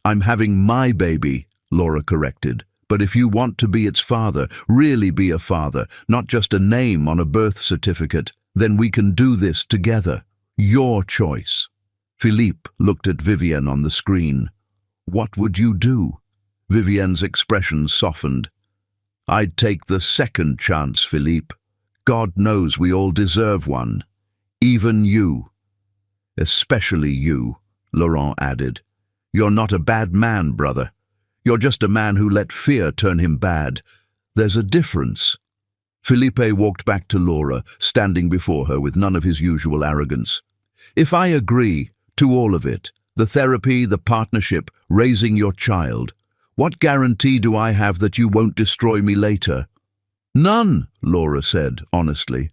I'm having my baby, Laura corrected. But if you want to be its father, really be a father, not just a name on a birth certificate, then we can do this together. Your choice. Philippe looked at Vivienne on the screen. What would you do? Vivienne's expression softened. I'd take the second chance, Philippe. God knows we all deserve one. Even you. Especially you, Laurent added. You're not a bad man, brother. You're just a man who let fear turn him bad. There's a difference. Philippe walked back to Laura, standing before her with none of his usual arrogance. If I agree to all of it, The therapy, the partnership, raising your child. What guarantee do I have that you won't destroy me later? None, Laura said, honestly.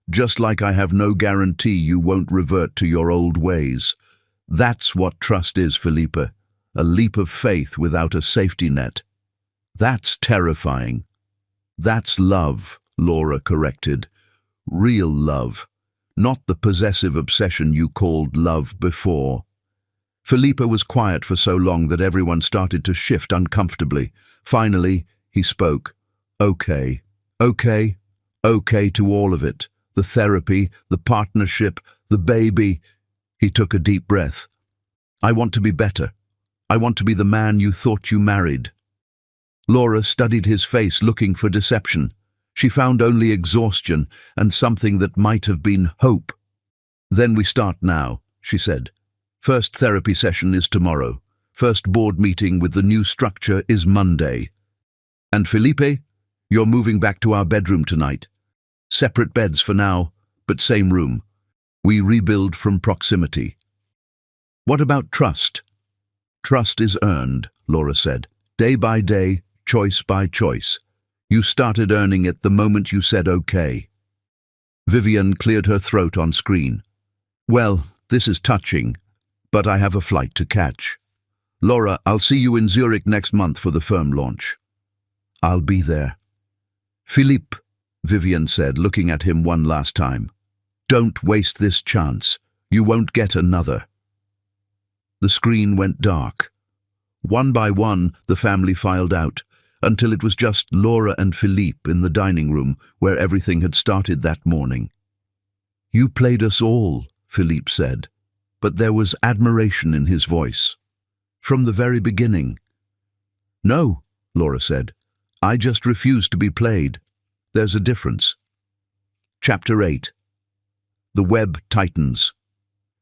Just like I have no guarantee you won't revert to your old ways. That's what trust is, Felipe. A leap of faith without a safety net. That's terrifying. That's love, Laura corrected. Real love. Not the possessive obsession you called love before. Felipe was quiet for so long that everyone started to shift uncomfortably. Finally, he spoke. Okay. Okay. Okay to all of it. The therapy, the partnership, the baby. He took a deep breath. I want to be better. I want to be the man you thought you married. Laura studied his face, looking for deception. She found only exhaustion and something that might have been hope. Then we start now, she said. First therapy session is tomorrow. First board meeting with the new structure is Monday. And Felipe, you're moving back to our bedroom tonight. Separate beds for now, but same room. We rebuild from proximity. What about trust? Trust is earned, Laura said. Day by day, choice by choice. You started earning it the moment you said okay. Vivian cleared her throat on screen. Well, this is touching, but I have a flight to catch. Laura, I'll see you in Zurich next month for the firm launch. I'll be there. Philippe, Vivian said, looking at him one last time. Don't waste this chance. You won't get another. The screen went dark. One by one, the family filed out, until it was just Laura and Philippe in the dining room where everything had started that morning. You played us all, Philippe said, but there was admiration in his voice. From the very beginning. No, Laura said. I just refuse to be played. There's a difference. Chapter 8. The web tightens.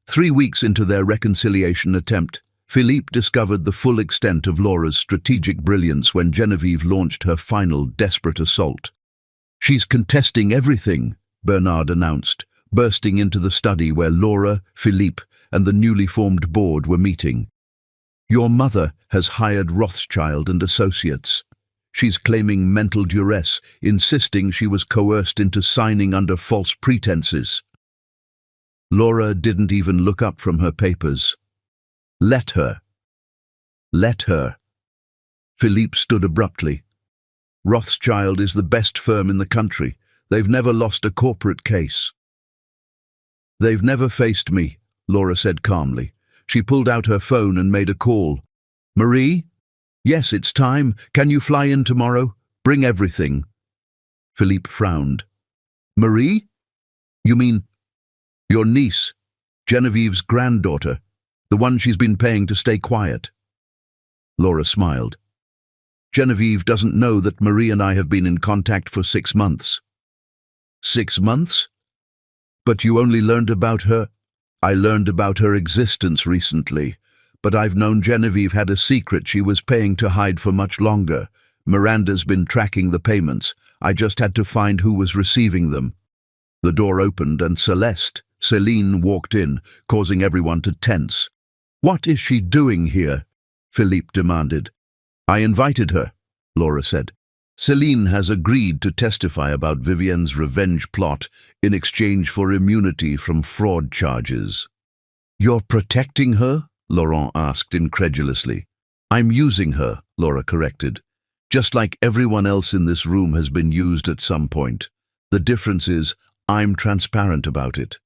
3 weeks into their reconciliation attempt, Philippe discovered the full extent of Laura's strategic brilliance when Genevieve launched her final desperate assault. She's contesting everything, Bernard announced, bursting into the study where Laura, Philippe, and the newly formed board were meeting. Your mother has hired Rothschild and Associates. She's claiming mental duress, insisting she was coerced into signing under false pretenses. Laura didn't even look up from her papers. Let her. Let her. Philippe stood abruptly. Rothschild is the best firm in the country. They've never lost a corporate case. They've never faced me, Laura said calmly. She pulled out her phone and made a call. Marie? Yes, it's time. Can you fly in tomorrow? Bring everything. Philippe frowned. Marie? You mean your niece, Genevieve's granddaughter, the one she's been paying to stay quiet? Laura smiled. Genevieve doesn't know that Marie and I have been in contact for 6 months. 6 months? But you only learned about her? I learned about her existence recently, but I've known Genevieve had a secret she was paying to hide for much longer. Miranda's been tracking the payments. I just had to find who was receiving them. The door opened and Céline walked in, causing everyone to tense. What is she doing here? Philippe demanded. I invited her, Laura said. Céline has agreed to testify about Vivienne's revenge plot in exchange for immunity from fraud charges. You're protecting her? Laurent asked incredulously. I'm using her, Laura corrected. Just like everyone else in this room has been used at some point. The difference is, I'm transparent about it.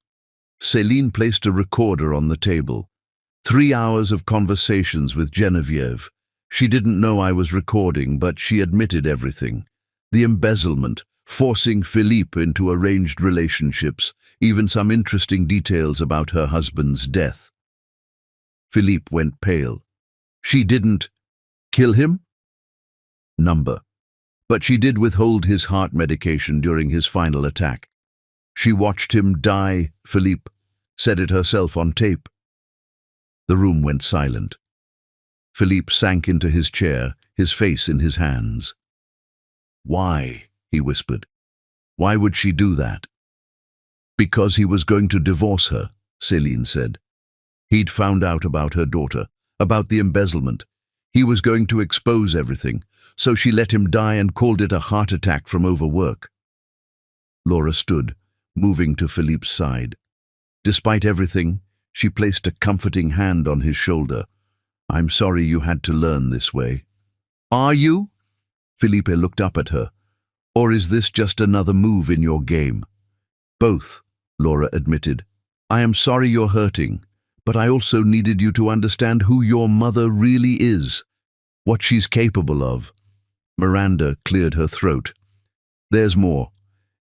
Céline placed a recorder on the table. 3 hours of conversations with Genevieve. She didn't know I was recording, but she admitted everything. The embezzlement, forcing Philippe into arranged relationships, even some interesting details about her husband's death. Philippe went pale. She didn't kill him? Number. But she did withhold his heart medication during his final attack. She watched him die, Philippe said it herself on tape. The room went silent. Philippe sank into his chair, his face in his hands. Why? He whispered. Why would she do that? Because he was going to divorce her, Céline said. He'd found out about her daughter, about the embezzlement. He was going to expose everything, so she let him die and called it a heart attack from overwork. Laura stood, moving to Philippe's side. Despite everything, she placed a comforting hand on his shoulder. "I'm sorry you had to learn this way." "Are you?" Felipe looked up at her. "Or is this just another move in your game?" "Both," Laura admitted. "I am sorry you're hurting, but I also needed you to understand who your mother really is, what she's capable of." Miranda cleared her throat. "There's more.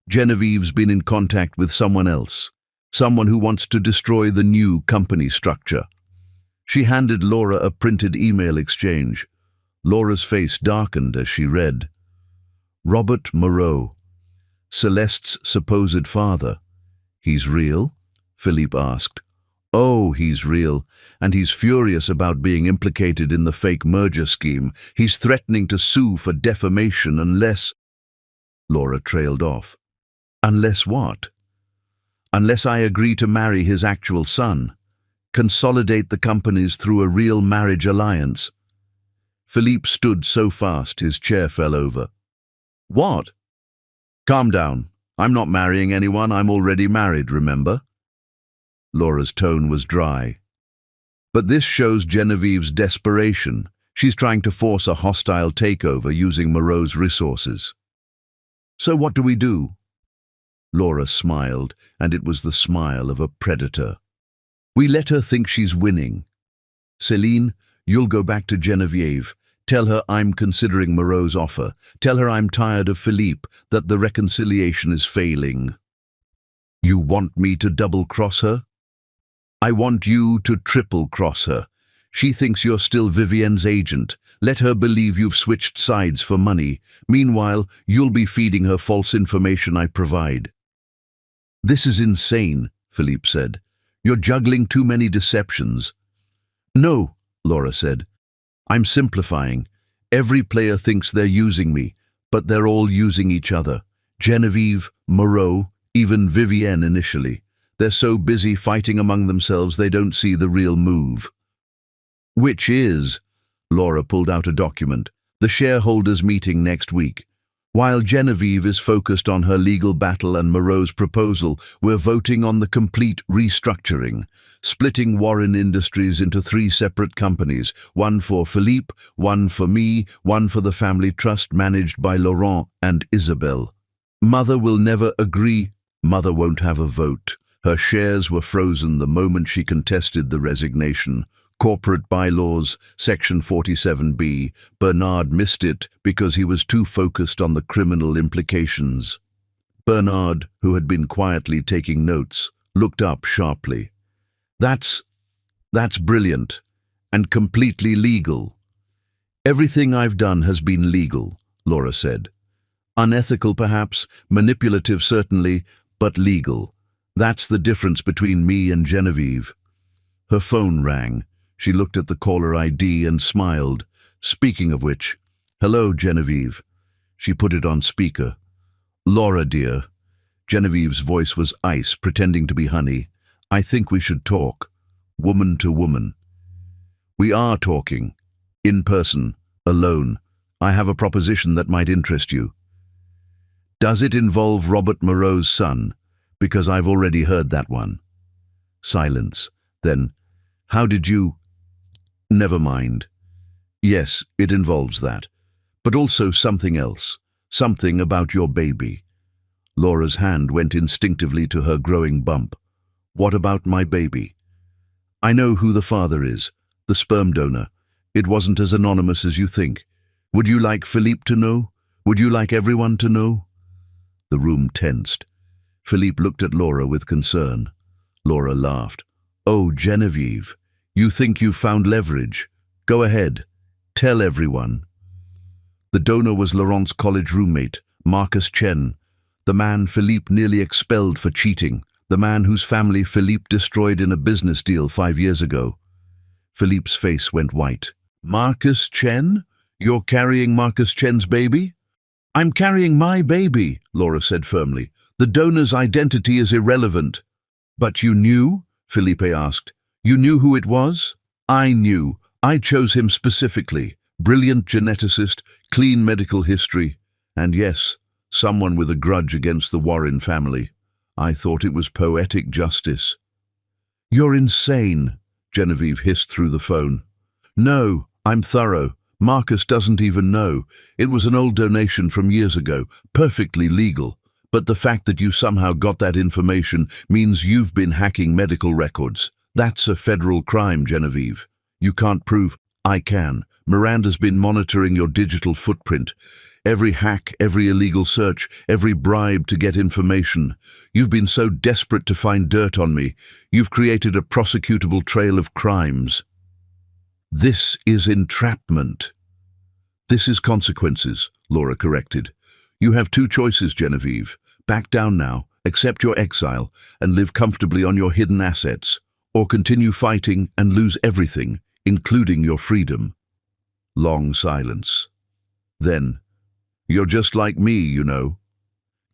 Genevieve's been in contact with someone else, someone who wants to destroy the new company structure." She handed Laura a printed email exchange. Laura's face darkened as she read. "Robert Moreau, Celeste's supposed father. He's real?" Philippe asked. "Oh, he's real, and he's furious about being implicated in the fake merger scheme. He's threatening to sue for defamation unless—" Laura trailed off. "Unless what?" "Unless I agree to marry his actual son. Consolidate the companies through a real marriage alliance." Philippe stood so fast his chair fell over. "What?" "Calm down. I'm not marrying anyone. I'm already married, remember?" Laura's tone was dry. "But this shows Genevieve's desperation. She's trying to force a hostile takeover using Moreau's resources." "So what do we do?" Laura smiled, and it was the smile of a predator. "We let her think she's winning. Céline, you'll go back to Geneviève. Tell her I'm considering Moreau's offer. Tell her I'm tired of Philippe, that the reconciliation is failing." "You want me to double-cross her?" "I want you to triple-cross her. She thinks you're still Vivienne's agent. Let her believe you've switched sides for money. Meanwhile, you'll be feeding her false information I provide." "This is insane," Philippe said. "You're juggling too many deceptions." "No," Laura said. "I'm simplifying. Every player thinks they're using me, but they're all using each other. Geneviève, Moreau, even Vivienne initially. They're so busy fighting among themselves they don't see the real move." "Which is," Laura pulled out a document, "the shareholders' meeting next week. While Geneviève is focused on her legal battle and Moreau's proposal, we're voting on the complete restructuring, splitting Warren Industries into 3 separate companies, one for Philippe, one for me, one for the family trust managed by Laurent and Isabelle. Mother will never agree. Mother won't have a vote. Her shares were frozen the moment she contested the resignation. Corporate bylaws, Section 47B. Bernard missed it because he was too focused on the criminal implications." Bernard, who had been quietly taking notes, looked up sharply. That's brilliant, and completely legal." "Everything I've done has been legal," Laura said. "Unethical perhaps, manipulative certainly, but legal. That's the difference between me and Geneviève." Her phone rang. She looked at the caller ID and smiled. "Speaking of which, hello, Geneviève." She put it on speaker. "Laura, dear." Genevieve's voice was ice, pretending to be honey. "I think we should talk. Woman to woman." "We are talking. In person. Alone. I have a proposition that might interest you." "Does it involve Robert Moreau's son? Because I've already heard that one." Silence. Then, "How did you—" "Never mind. Yes, it involves that. But also something else. Something about your baby." Laura's hand went instinctively to her growing bump. "What about my baby?" "I know who the father is. The sperm donor. It wasn't as anonymous as you think. Would you like Philippe to know? Would you like everyone to know?" The room tensed. Philippe looked at Laura with concern. Laura laughed. "Oh, Geneviève. You think you've found leverage. Go ahead. Tell everyone." The donor was Laurent's college roommate, Marcus Chen, the man Philippe nearly expelled for cheating, the man whose family Philippe destroyed in a business deal 5 years ago. Philippe's face went white. "Marcus Chen? You're carrying Marcus Chen's baby?" "I'm carrying my baby," Laura said firmly. "The donor's identity is irrelevant." "But you knew?" Philippe asked. You knew who it was? I knew. I chose him specifically. Brilliant geneticist, clean medical history, and yes, someone with a grudge against the Warren family. I thought it was poetic justice. You're insane, Genevieve hissed through the phone. No, I'm thorough. Marcus doesn't even know. It was an old donation from years ago, perfectly legal. But the fact that you somehow got that information means you've been hacking medical records. That's a federal crime, Genevieve. You can't prove. I can. Miranda's been monitoring your digital footprint. Every hack, every illegal search, every bribe to get information. You've been so desperate to find dirt on me. You've created a prosecutable trail of crimes. This is entrapment. This is consequences, Laura corrected. You have two choices, Genevieve. Back down now, accept your exile, and live comfortably on your hidden assets, or continue fighting and lose everything, including your freedom. Long silence. Then, you're just like me, you know.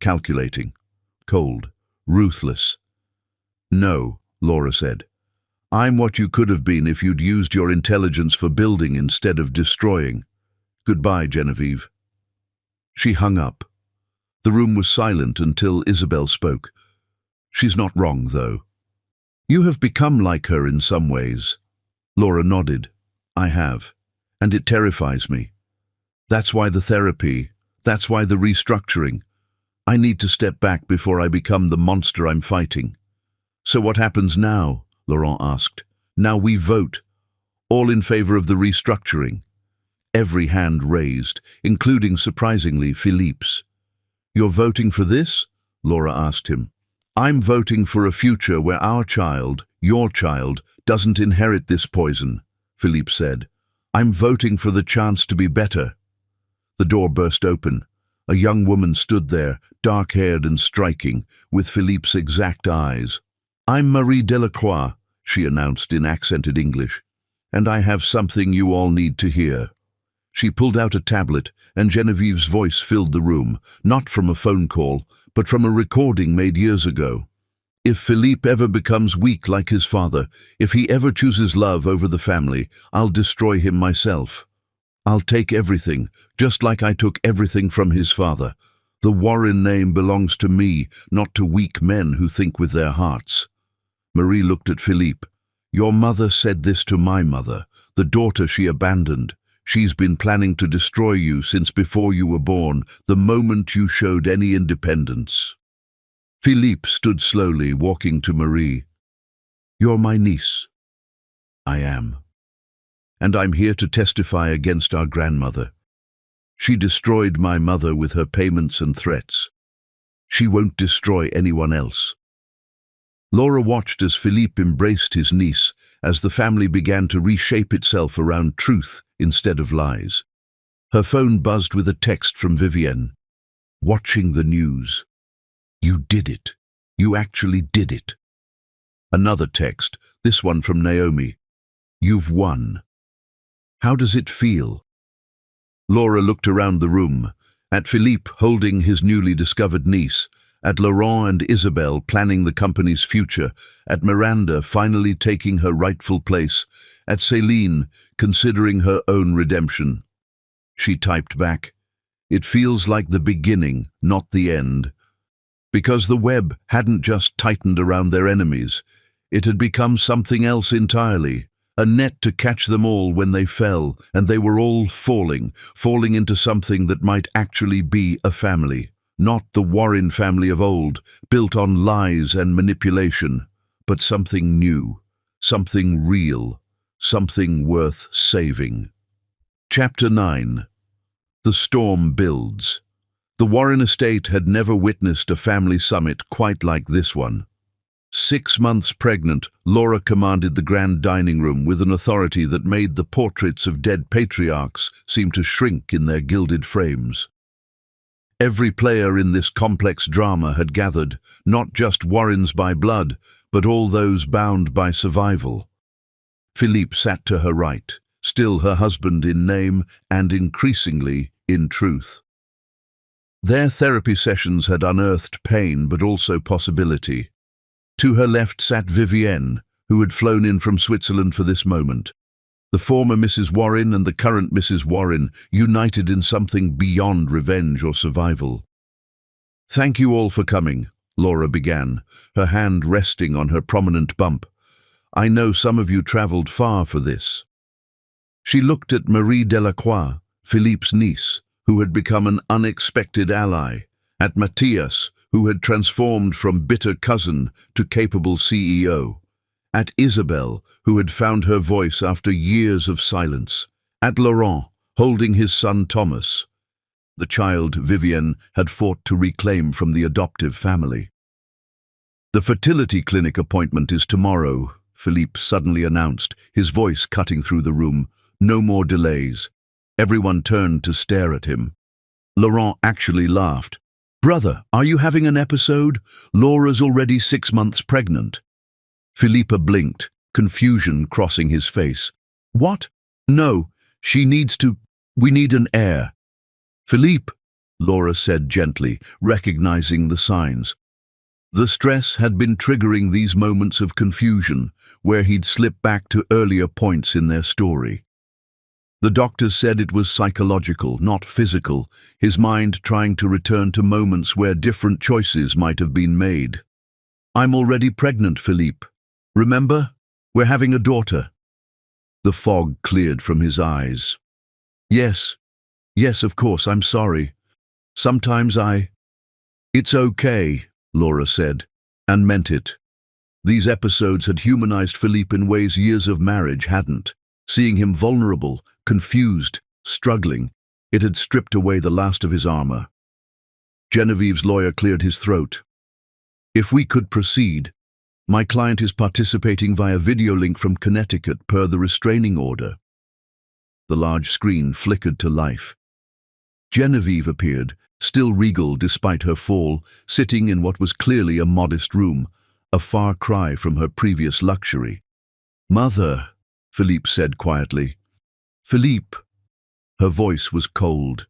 Calculating, cold, ruthless. No, Laura said. I'm what you could have been if you'd used your intelligence for building instead of destroying. Goodbye, Genevieve. She hung up. The room was silent until Isabel spoke. She's not wrong, though. You have become like her in some ways. Laura nodded. I have, and it terrifies me. That's why the therapy, that's why the restructuring. I need to step back before I become the monster I'm fighting. So what happens now? Laurent asked. Now we vote, all in favor of the restructuring. Every hand raised, including, surprisingly, Philippe's. You're voting for this? Laura asked him. I'm voting for a future where our child, your child, doesn't inherit this poison, Philippe said. I'm voting for the chance to be better. The door burst open. A young woman stood there, dark-haired and striking, with Philippe's exact eyes. I'm Marie Delacroix, she announced in accented English, and I have something you all need to hear. She pulled out a tablet, and Genevieve's voice filled the room, not from a phone call, but from a recording made years ago. If Philippe ever becomes weak like his father, if he ever chooses love over the family, I'll destroy him myself. I'll take everything, just like I took everything from his father. The Warren name belongs to me, not to weak men who think with their hearts. Marie looked at Philippe. Your mother said this to my mother, the daughter she abandoned. She's been planning to destroy you since before you were born, the moment you showed any independence. Philippe stood slowly, walking to Marie. You're my niece. I am. And I'm here to testify against our grandmother. She destroyed my mother with her payments and threats. She won't destroy anyone else. Laura watched as Philippe embraced his niece, as the family began to reshape itself around truth instead of lies. Her phone buzzed with a text from Vivienne. Watching the news. You did it. You actually did it. Another text, this one from Naomi. You've won. How does it feel? Laura looked around the room, at Philippe holding his newly discovered niece, at Laurent and Isabelle planning the company's future, at Miranda finally taking her rightful place, at Céline considering her own redemption. She typed back, It feels like the beginning, not the end. Because the web hadn't just tightened around their enemies, it had become something else entirely, a net to catch them all when they fell, and they were all falling into something that might actually be a family. Not the Warren family of old, built on lies and manipulation, but something new, something real, something worth saving. Chapter 9. The storm builds. The Warren estate had never witnessed a family summit quite like this one. 6 months pregnant, Laura commanded the grand dining room with an authority that made the portraits of dead patriarchs seem to shrink in their gilded frames. Every player in this complex drama had gathered, not just Warrens by blood, but all those bound by survival. Philippe sat to her right, still her husband in name and increasingly in truth. Their therapy sessions had unearthed pain but also possibility. To her left sat Vivienne, who had flown in from Switzerland for this moment. The former Mrs. Warren and the current Mrs. Warren united in something beyond revenge or survival. "Thank you all for coming," Laura began, her hand resting on her prominent bump. "I know some of you traveled far for this." She looked at Marie Delacroix, Philippe's niece, who had become an unexpected ally, at Matthias, who had transformed from bitter cousin to capable CEO, at Isabelle, who had found her voice after years of silence, at Laurent, holding his son Thomas, the child Vivienne had fought to reclaim from the adoptive family. "The fertility clinic appointment is tomorrow," Philippe suddenly announced, his voice cutting through the room. "No more delays." Everyone turned to stare at him. Laurent actually laughed. "Brother, are you having an episode? Laura's already 6 months pregnant." Philippa blinked, confusion crossing his face. "What? No, she needs to... We need an heir." "Philippe," Laura said gently, recognizing the signs. The stress had been triggering these moments of confusion, where he'd slipped back to earlier points in their story. The doctors said it was psychological, not physical, his mind trying to return to moments where different choices might have been made. "I'm already pregnant, Philippe. Remember? We're having a daughter." The fog cleared from his eyes. Yes, of course, I'm sorry. Sometimes It's okay," Laura said, and meant it. These episodes had humanized Philippe in ways years of marriage hadn't. Seeing him vulnerable, confused, struggling, it had stripped away the last of his armor. Genevieve's lawyer cleared his throat. "If we could proceed, my client is participating via video link from Connecticut per the restraining order." The large screen flickered to life. Genevieve appeared, still regal despite her fall, sitting in what was clearly a modest room, a far cry from her previous luxury. "Mother," Philippe said quietly. "Philippe." Her voice was cold.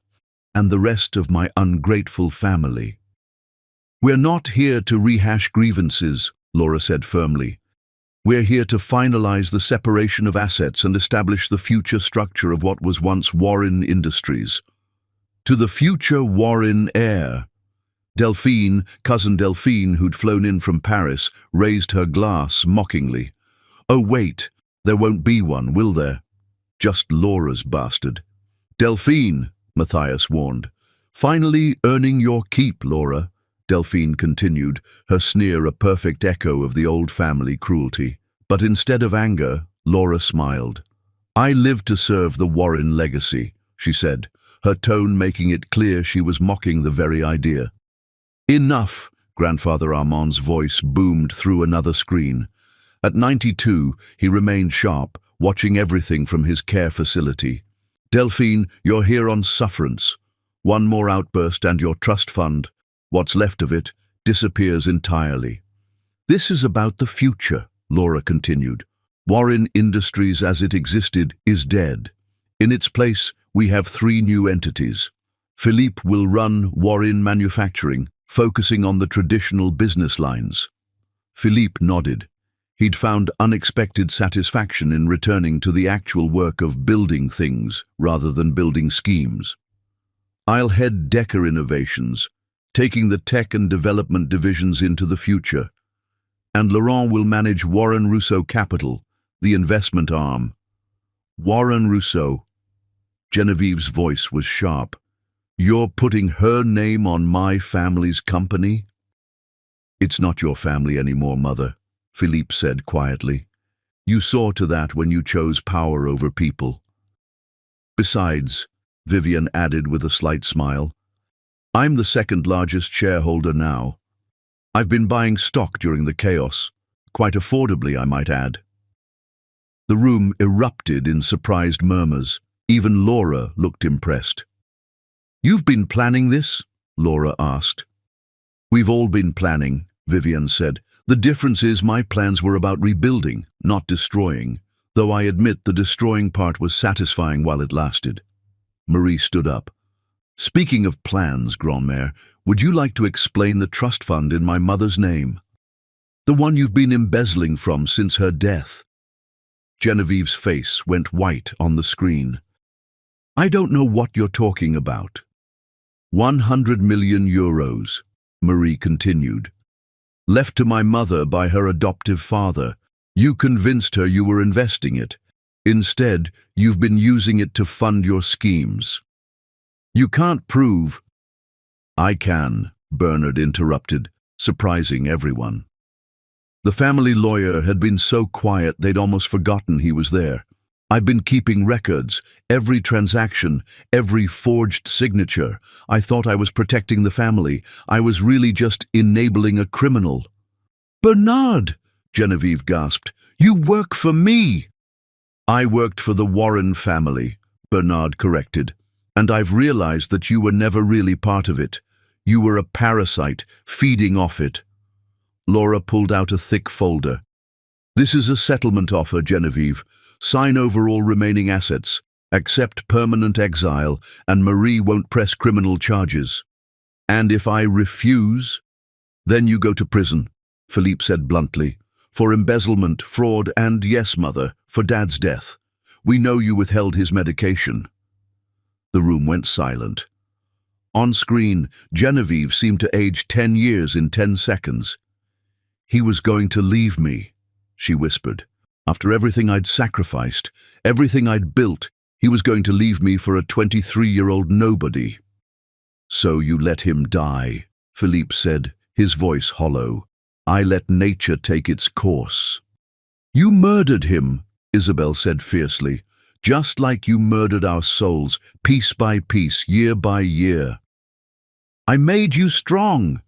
"And the rest of my ungrateful family." "We're not here to rehash grievances," Laura said firmly. "We're here to finalize the separation of assets and establish the future structure of what was once Warren Industries. To the future Warren heir." Delphine, cousin Delphine, who'd flown in from Paris, raised her glass mockingly. "Oh wait, there won't be one, will there? Just Laura's bastard." "Delphine," Matthias warned. "Finally earning your keep, Laura," Delphine continued, her sneer a perfect echo of the old family cruelty. But instead of anger, Laura smiled. "I live to serve the Warren legacy," she said, her tone making it clear she was mocking the very idea. "Enough," Grandfather Armand's voice boomed through another screen. At 92, he remained sharp, watching everything from his care facility. "Delphine, you're here on sufferance. One more outburst and your trust fund, what's left of it, disappears entirely." "This is about the future," Laura continued. "Warren Industries as it existed is dead. In its place, we have 3 new entities. Philippe will run Warren Manufacturing, focusing on the traditional business lines." Philippe nodded. He'd found unexpected satisfaction in returning to the actual work of building things rather than building schemes. "I'll head Decker Innovations, taking the tech and development divisions into the future. And Laurent will manage Warren Rousseau Capital, the investment arm." "Warren Rousseau." Genevieve's voice was sharp. "You're putting her name on my family's company?" "It's not your family anymore, Mother," Philippe said quietly. "You saw to that when you chose power over people." "Besides," Vivienne added with a slight smile, "I'm the second largest shareholder now. I've been buying stock during the chaos, quite affordably, I might add." The room erupted in surprised murmurs. Even Laura looked impressed. "You've been planning this?" Laura asked. "We've all been planning," Vivienne said. "The difference is my plans were about rebuilding, not destroying, though I admit the destroying part was satisfying while it lasted." Marie stood up. "Speaking of plans, Grand-Mère, would you like to explain the trust fund in my mother's name?" The one you've been embezzling from since her death. Genevieve's face went white on the screen. I don't know what you're talking about. 100 million euros, Marie continued. Left to my mother by her adoptive father. You convinced her you were investing it. Instead, you've been using it to fund your schemes. You can't prove— I can, Bernard interrupted, surprising everyone. The family lawyer had been so quiet they'd almost forgotten he was there. I've been keeping records, every transaction, every forged signature. I thought I was protecting the family. I was really just enabling a criminal. Bernard, Genevieve gasped, you work for me. I worked for the Warren family, Bernard corrected, and I've realized that you were never really part of it. You were a parasite, feeding off it. Laura pulled out a thick folder. This is a settlement offer, Genevieve. Sign over all remaining assets, accept permanent exile, and Marie won't press criminal charges. And if I refuse, then you go to prison, Philippe said bluntly, for embezzlement, fraud, and, yes, mother, for Dad's death. We know you withheld his medication. The room went silent. On screen, Genevieve seemed to age 10 years in 10 seconds. He was going to leave me, she whispered. After everything I'd sacrificed, everything I'd built, he was going to leave me for a 23-year-old nobody. So you let him die, Philippe said, his voice hollow. I let nature take its course. You murdered him, Isabel said fiercely, just like you murdered our souls, piece by piece, year by year. I made you strong.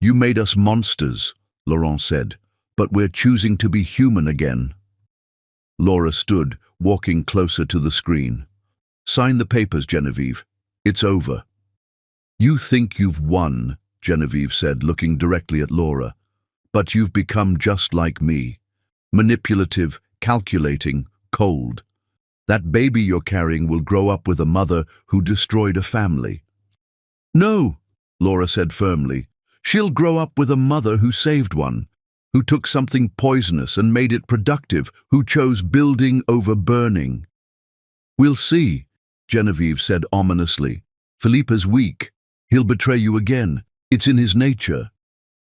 You made us monsters, Laurent said, but we're choosing to be human again. Laura stood, walking closer to the screen. Sign the papers, Genevieve. It's over. You think you've won, Genevieve said, looking directly at Laura. But you've become just like me. Manipulative, calculating, cold. That baby you're carrying will grow up with a mother who destroyed a family. No, Laura said firmly. She'll grow up with a mother who saved one, who took something poisonous and made it productive, who chose building over burning. We'll see, Genevieve said ominously. Philippe's weak. He'll betray you again. It's in his nature.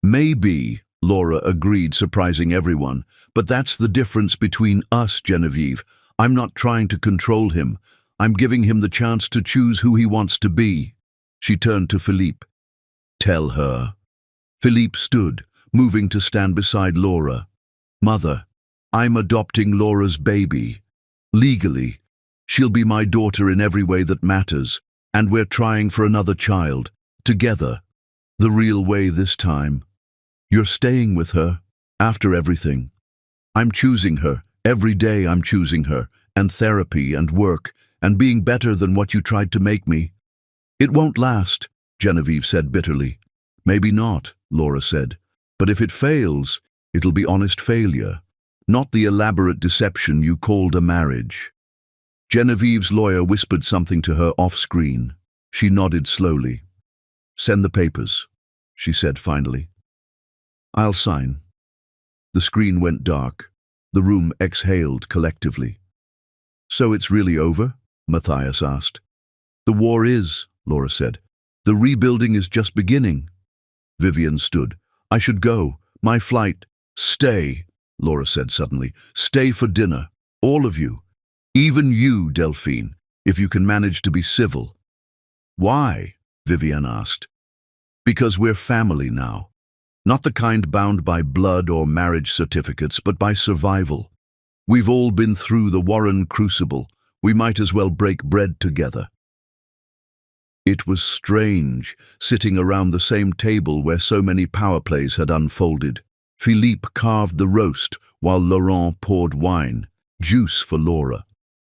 Maybe, Laura agreed, surprising everyone, but that's the difference between us, Genevieve. I'm not trying to control him. I'm giving him the chance to choose who he wants to be. She turned to Philippe. Tell her. Philippe stood, moving to stand beside Laura. Mother, I'm adopting Laura's baby. Legally. She'll be my daughter in every way that matters, and we're trying for another child, together. The real way this time. You're staying with her, after everything. I'm choosing her. Every day I'm choosing her, and therapy and work, and being better than what you tried to make me. It won't last, Genevieve said bitterly. Maybe not, Laura said. But if it fails, it'll be honest failure, not the elaborate deception you called a marriage. Genevieve's lawyer whispered something to her off-screen. She nodded slowly. Send the papers, she said finally. I'll sign. The screen went dark. The room exhaled collectively. So it's really over? Matthias asked. The war is, Laura said. The rebuilding is just beginning. Vivian stood. I should go. My flight. Stay, Laura said suddenly. Stay for dinner. All of you. Even you, Delphine, if you can manage to be civil. Why? Vivian asked. Because we're family now. Not the kind bound by blood or marriage certificates, but by survival. We've all been through the Warren crucible. We might as well break bread together. It was strange, sitting around the same table where so many power plays had unfolded. Philippe carved the roast, while Laurent poured wine, juice for Laura.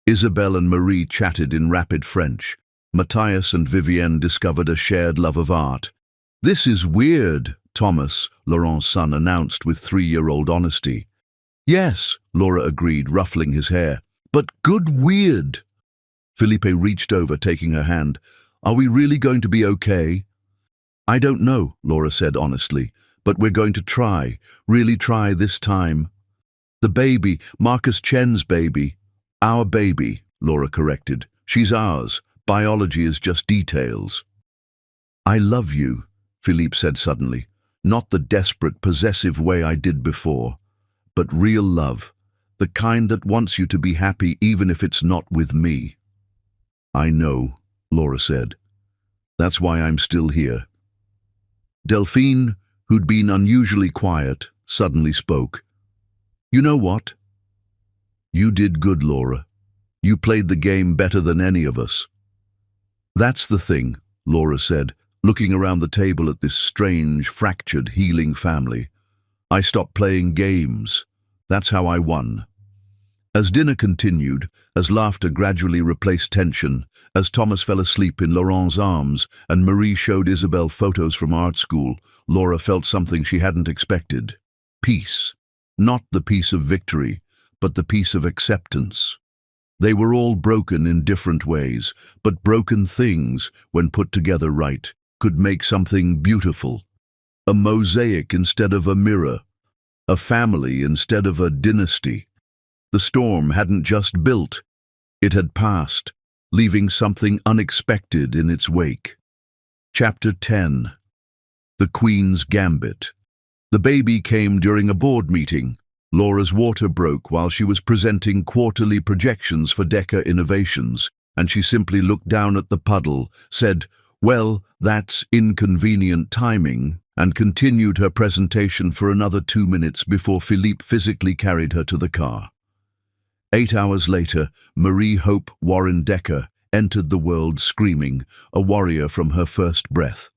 Isabelle and Marie chatted in rapid French. Matthias and Vivienne discovered a shared love of art. This is weird, Thomas, Laurent's son announced with 3-year-old honesty. Yes, Laura agreed, ruffling his hair, but good weird. Philippe reached over, taking her hand. Are we really going to be okay? I don't know, Laura said honestly. but we're going to try, really try this time. The baby, Marcus Chen's baby. Our baby, Laura corrected. She's ours. Biology is just details. I love you, Philippe said suddenly. Not the desperate, possessive way I did before, but real love, the kind that wants you to be happy even if it's not with me. I know, Laura said. That's why I'm still here. Delphine, who'd been unusually quiet, suddenly spoke. You know what? You did good, Laura. You played the game better than any of us. That's the thing, Laura said, looking around the table at this strange, fractured, healing family. I stopped playing games. That's how I won. As dinner continued, as laughter gradually replaced tension, as Thomas fell asleep in Laurent's arms and Marie showed Isabelle photos from art school, Laura felt something she hadn't expected. Peace. Not the peace of victory, but the peace of acceptance. They were all broken in different ways, but broken things, when put together right, could make something beautiful. A mosaic instead of a mirror. A family instead of a dynasty. The storm hadn't just built, it had passed, leaving something unexpected in its wake. Chapter 10. The Queen's Gambit. The baby came during a board meeting. Laura's water broke while she was presenting quarterly projections for Deca Innovations, and she simply looked down at the puddle, said, "Well, that's inconvenient timing," and continued her presentation for another 2 minutes before Philippe physically carried her to the car. 8 hours later, Marie Hope Warren Decker entered the world screaming, a warrior from her first breath.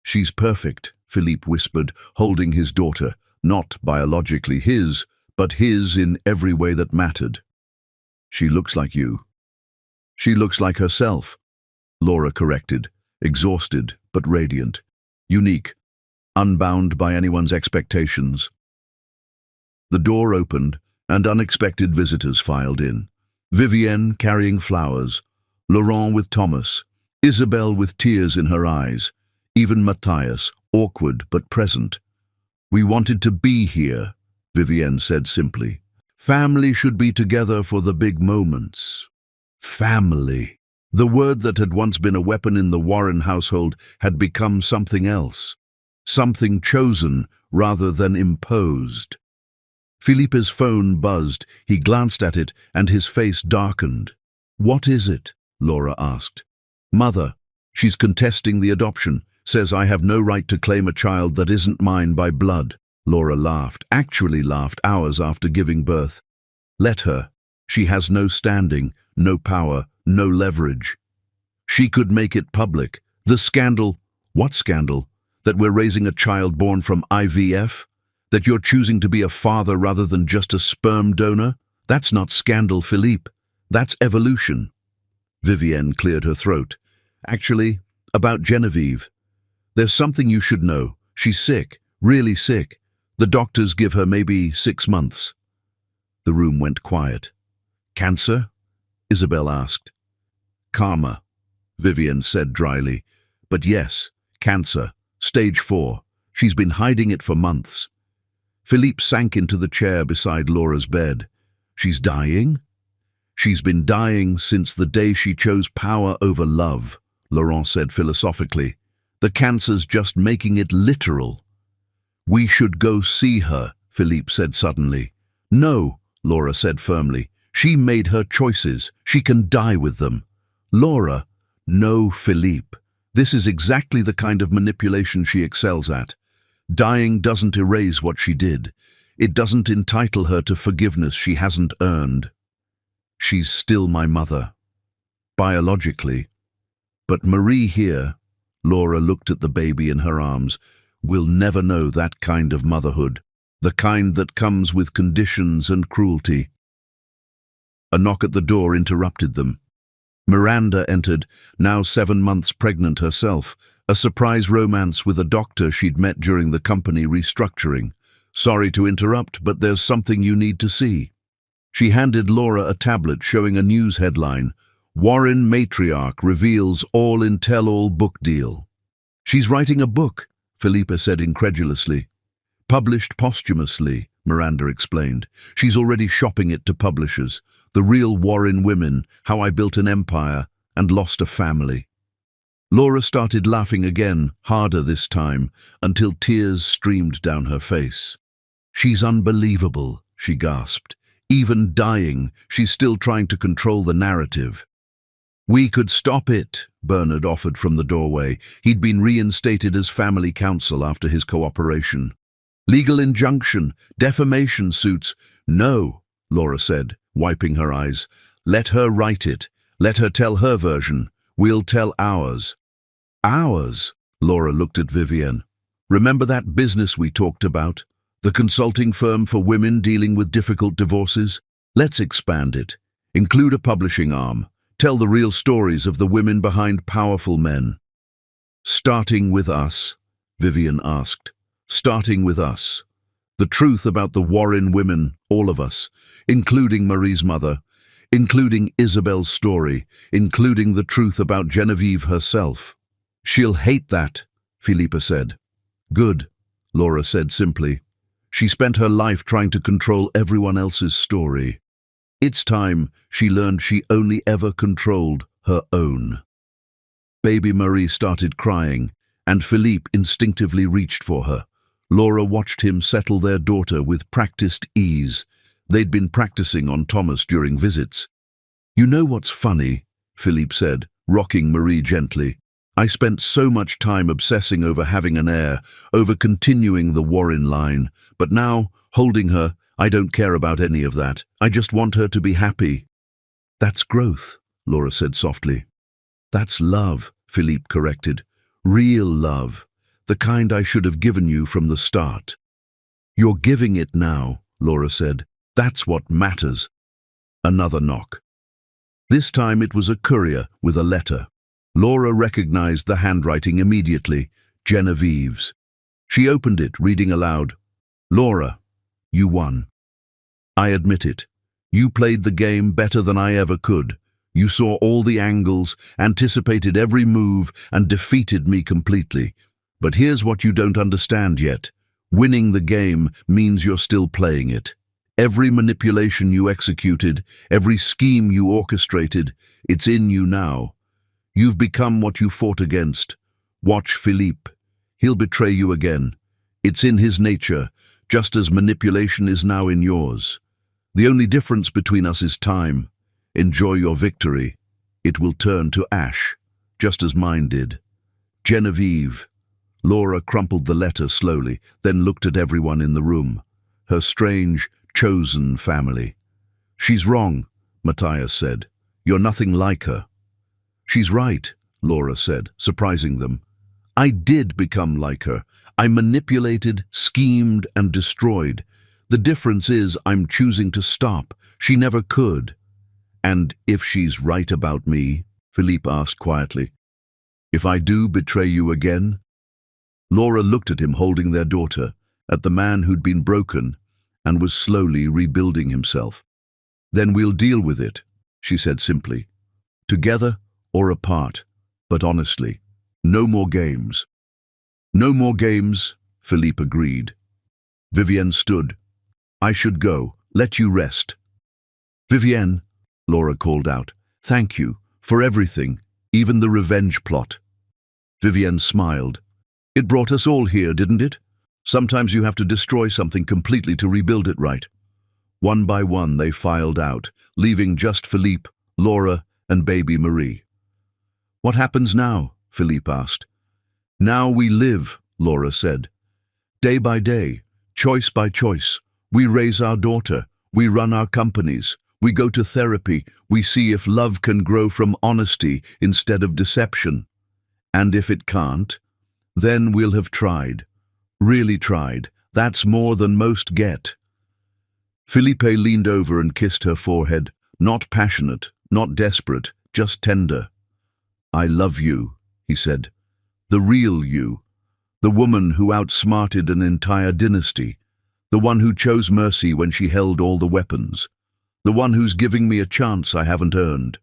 "She's perfect," Philippe whispered, holding his daughter, not biologically his, but his in every way that mattered. "She looks like you." "She looks like herself," Laura corrected, exhausted but radiant, unique, unbound by anyone's expectations. The door opened, and unexpected visitors filed in. Vivienne carrying flowers, Laurent with Thomas, Isabelle with tears in her eyes, even Matthias, awkward but present. "We wanted to be here," Vivienne said simply. "Family should be together for the big moments." Family. The word that had once been a weapon in the Warren household had become something else. Something chosen rather than imposed. Philippe's phone buzzed. He glanced at it, and his face darkened. "What is it?" Laura asked. "Mother. She's contesting the adoption. Says I have no right to claim a child that isn't mine by blood." Laura laughed, actually laughed hours after giving birth. "Let her. She has no standing, no power, no leverage. She could make it public. The scandal." "What scandal? That we're raising a child born from IVF? That you're choosing to be a father rather than just a sperm donor? That's not scandal, Philippe. That's evolution." Vivienne cleared her throat. "Actually, about Genevieve. There's something you should know. She's sick, really sick. The doctors give her maybe 6 months." The room went quiet. "Cancer?" Isabelle asked. "Karma," Vivienne said dryly. "But yes, cancer, stage 4. She's been hiding it for months." Philippe sank into the chair beside Laura's bed. "She's dying?" "She's been dying since the day she chose power over love," Laurent said philosophically. "The cancer's just making it literal." "We should go see her," Philippe said suddenly. "No," Laura said firmly. "She made her choices. She can die with them." "Laura." "No, Philippe. This is exactly the kind of manipulation she excels at. Dying doesn't erase what she did. It doesn't entitle her to forgiveness she hasn't earned. She's still my mother. Biologically. But Marie here," Laura looked at the baby in her arms, "will never know that kind of motherhood, the kind that comes with conditions and cruelty." A knock at the door interrupted them. Miranda entered, now 7 months pregnant herself, a surprise romance with a doctor she'd met during the company restructuring. "Sorry to interrupt, but there's something you need to see." She handed Laura a tablet showing a news headline, "Warren Matriarch Reveals All in Tell-All Book Deal." "She's writing a book," Felipe said incredulously. Published posthumously, Miranda explained. She's already shopping it to publishers. The Real War in Women, How I Built an Empire and Lost a Family. Laura started laughing again, harder this time, until tears streamed down her face. She's unbelievable, she gasped. Even dying, she's still trying to control the narrative. We could stop it, Bernard offered from the doorway. He'd been reinstated as family counsel after his cooperation. Legal injunction, defamation suits. No, Laura said, wiping her eyes. Let her write it. Let her tell her version. We'll tell ours. Ours? Laura looked at Vivienne. Remember that business we talked about? The consulting firm for women dealing with difficult divorces? Let's expand it. Include a publishing arm. Tell the real stories of the women behind powerful men. Starting with us, Vivienne asked. Starting with us. The truth about the Warren women, all of us, including Marie's mother, including Isabel's story, including the truth about Genevieve herself. She'll hate that, Felipe said. Good, Laura said simply. She spent her life trying to control everyone else's story. It's time she learned she only ever controlled her own. Baby Marie started crying, and Philippe instinctively reached for her. Laura watched him settle their daughter with practiced ease. They'd been practicing on Thomas during visits. You know what's funny, Philippe said, rocking Marie gently. I spent so much time obsessing over having an heir, over continuing the Warren line, but now, holding her, I don't care about any of that. I just want her to be happy. That's growth, Laura said softly. That's love, Philippe corrected. Real love. The kind I should have given you from the start. You're giving it now, Laura said. That's what matters. Another knock. This time it was a courier with a letter. Laura recognized the handwriting immediately, Genevieve's. She opened it, reading aloud. Laura, you won. I admit it. You played the game better than I ever could. You saw all the angles, anticipated every move, and defeated me completely. But here's what you don't understand yet. Winning the game means you're still playing it. Every manipulation you executed, every scheme you orchestrated, it's in you now. You've become what you fought against. Watch Philippe. He'll betray you again. It's in his nature, just as manipulation is now in yours. The only difference between us is time. Enjoy your victory. It will turn to ash, just as mine did. Genevieve. Laura crumpled the letter slowly, then looked at everyone in the room. Her strange, chosen family. She's wrong, Matthias said. You're nothing like her. She's right, Laura said, surprising them. I did become like her. I manipulated, schemed, and destroyed. The difference is I'm choosing to stop. She never could. And if she's right about me, Philippe asked quietly, if I do betray you again? Laura looked at him holding their daughter, at the man who'd been broken and was slowly rebuilding himself. Then we'll deal with it, she said simply. Together or apart, but honestly. No more games. No more games, Philippe agreed. Vivienne stood. I should go. Let you rest. Vivienne, Laura called out. Thank you for everything, even the revenge plot. Vivienne smiled. It brought us all here, didn't it? Sometimes you have to destroy something completely to rebuild it right. One by one they filed out, leaving just Philippe, Laura, and baby Marie. What happens now? Philippe asked. Now we live, Laura said. Day by day, choice by choice. We raise our daughter. We run our companies. We go to therapy. We see if love can grow from honesty instead of deception. And if it can't, then we'll have tried. Really tried. That's more than most get. Philippe leaned over and kissed her forehead. Not passionate, not desperate, just tender. I love you, he said. The real you. The woman who outsmarted an entire dynasty. The one who chose mercy when she held all the weapons. The one who's giving me a chance I haven't earned.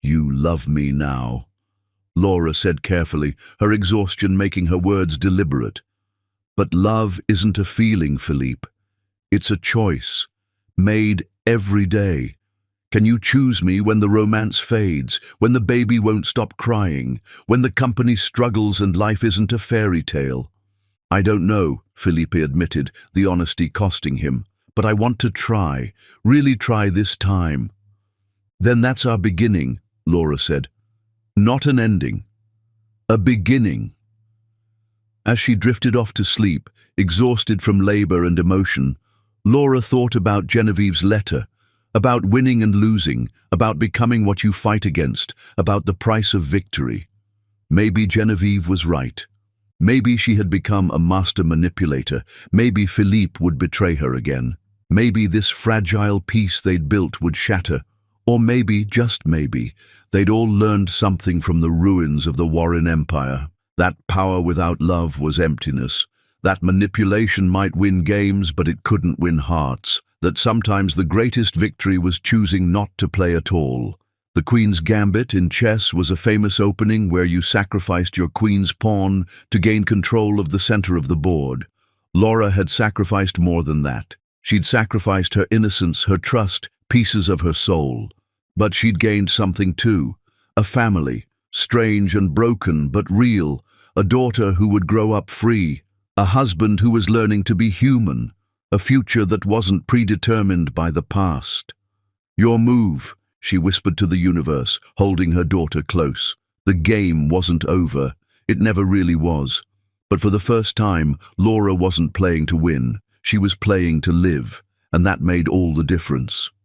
You love me now. Laura said carefully, her exhaustion making her words deliberate. But love isn't a feeling, Philippe. It's a choice, made every day. Can you choose me when the romance fades, when the baby won't stop crying, when the company struggles and life isn't a fairy tale? I don't know, Philippe admitted, the honesty costing him, but I want to try, really try this time. Then that's our beginning, Laura said. Not an ending. A beginning. As she drifted off to sleep, exhausted from labor and emotion, Laura thought about Genevieve's letter, about winning and losing, about becoming what you fight against, about the price of victory. Maybe Genevieve was right. Maybe she had become a master manipulator. Maybe Philippe would betray her again. Maybe this fragile peace they'd built would shatter. Or maybe, just maybe, they'd all learned something from the ruins of the Warren Empire. That power without love was emptiness. That manipulation might win games, but it couldn't win hearts. That sometimes the greatest victory was choosing not to play at all. The Queen's Gambit in chess was a famous opening where you sacrificed your queen's pawn to gain control of the center of the board. Laura had sacrificed more than that. She'd sacrificed her innocence, her trust, pieces of her soul. But she'd gained something too. A family, strange and broken but real. A daughter who would grow up free. A husband who was learning to be human. A future that wasn't predetermined by the past. Your move, she whispered to the universe, holding her daughter close. The game wasn't over. It never really was. But for the first time, Laura wasn't playing to win. She was playing to live, and that made all the difference.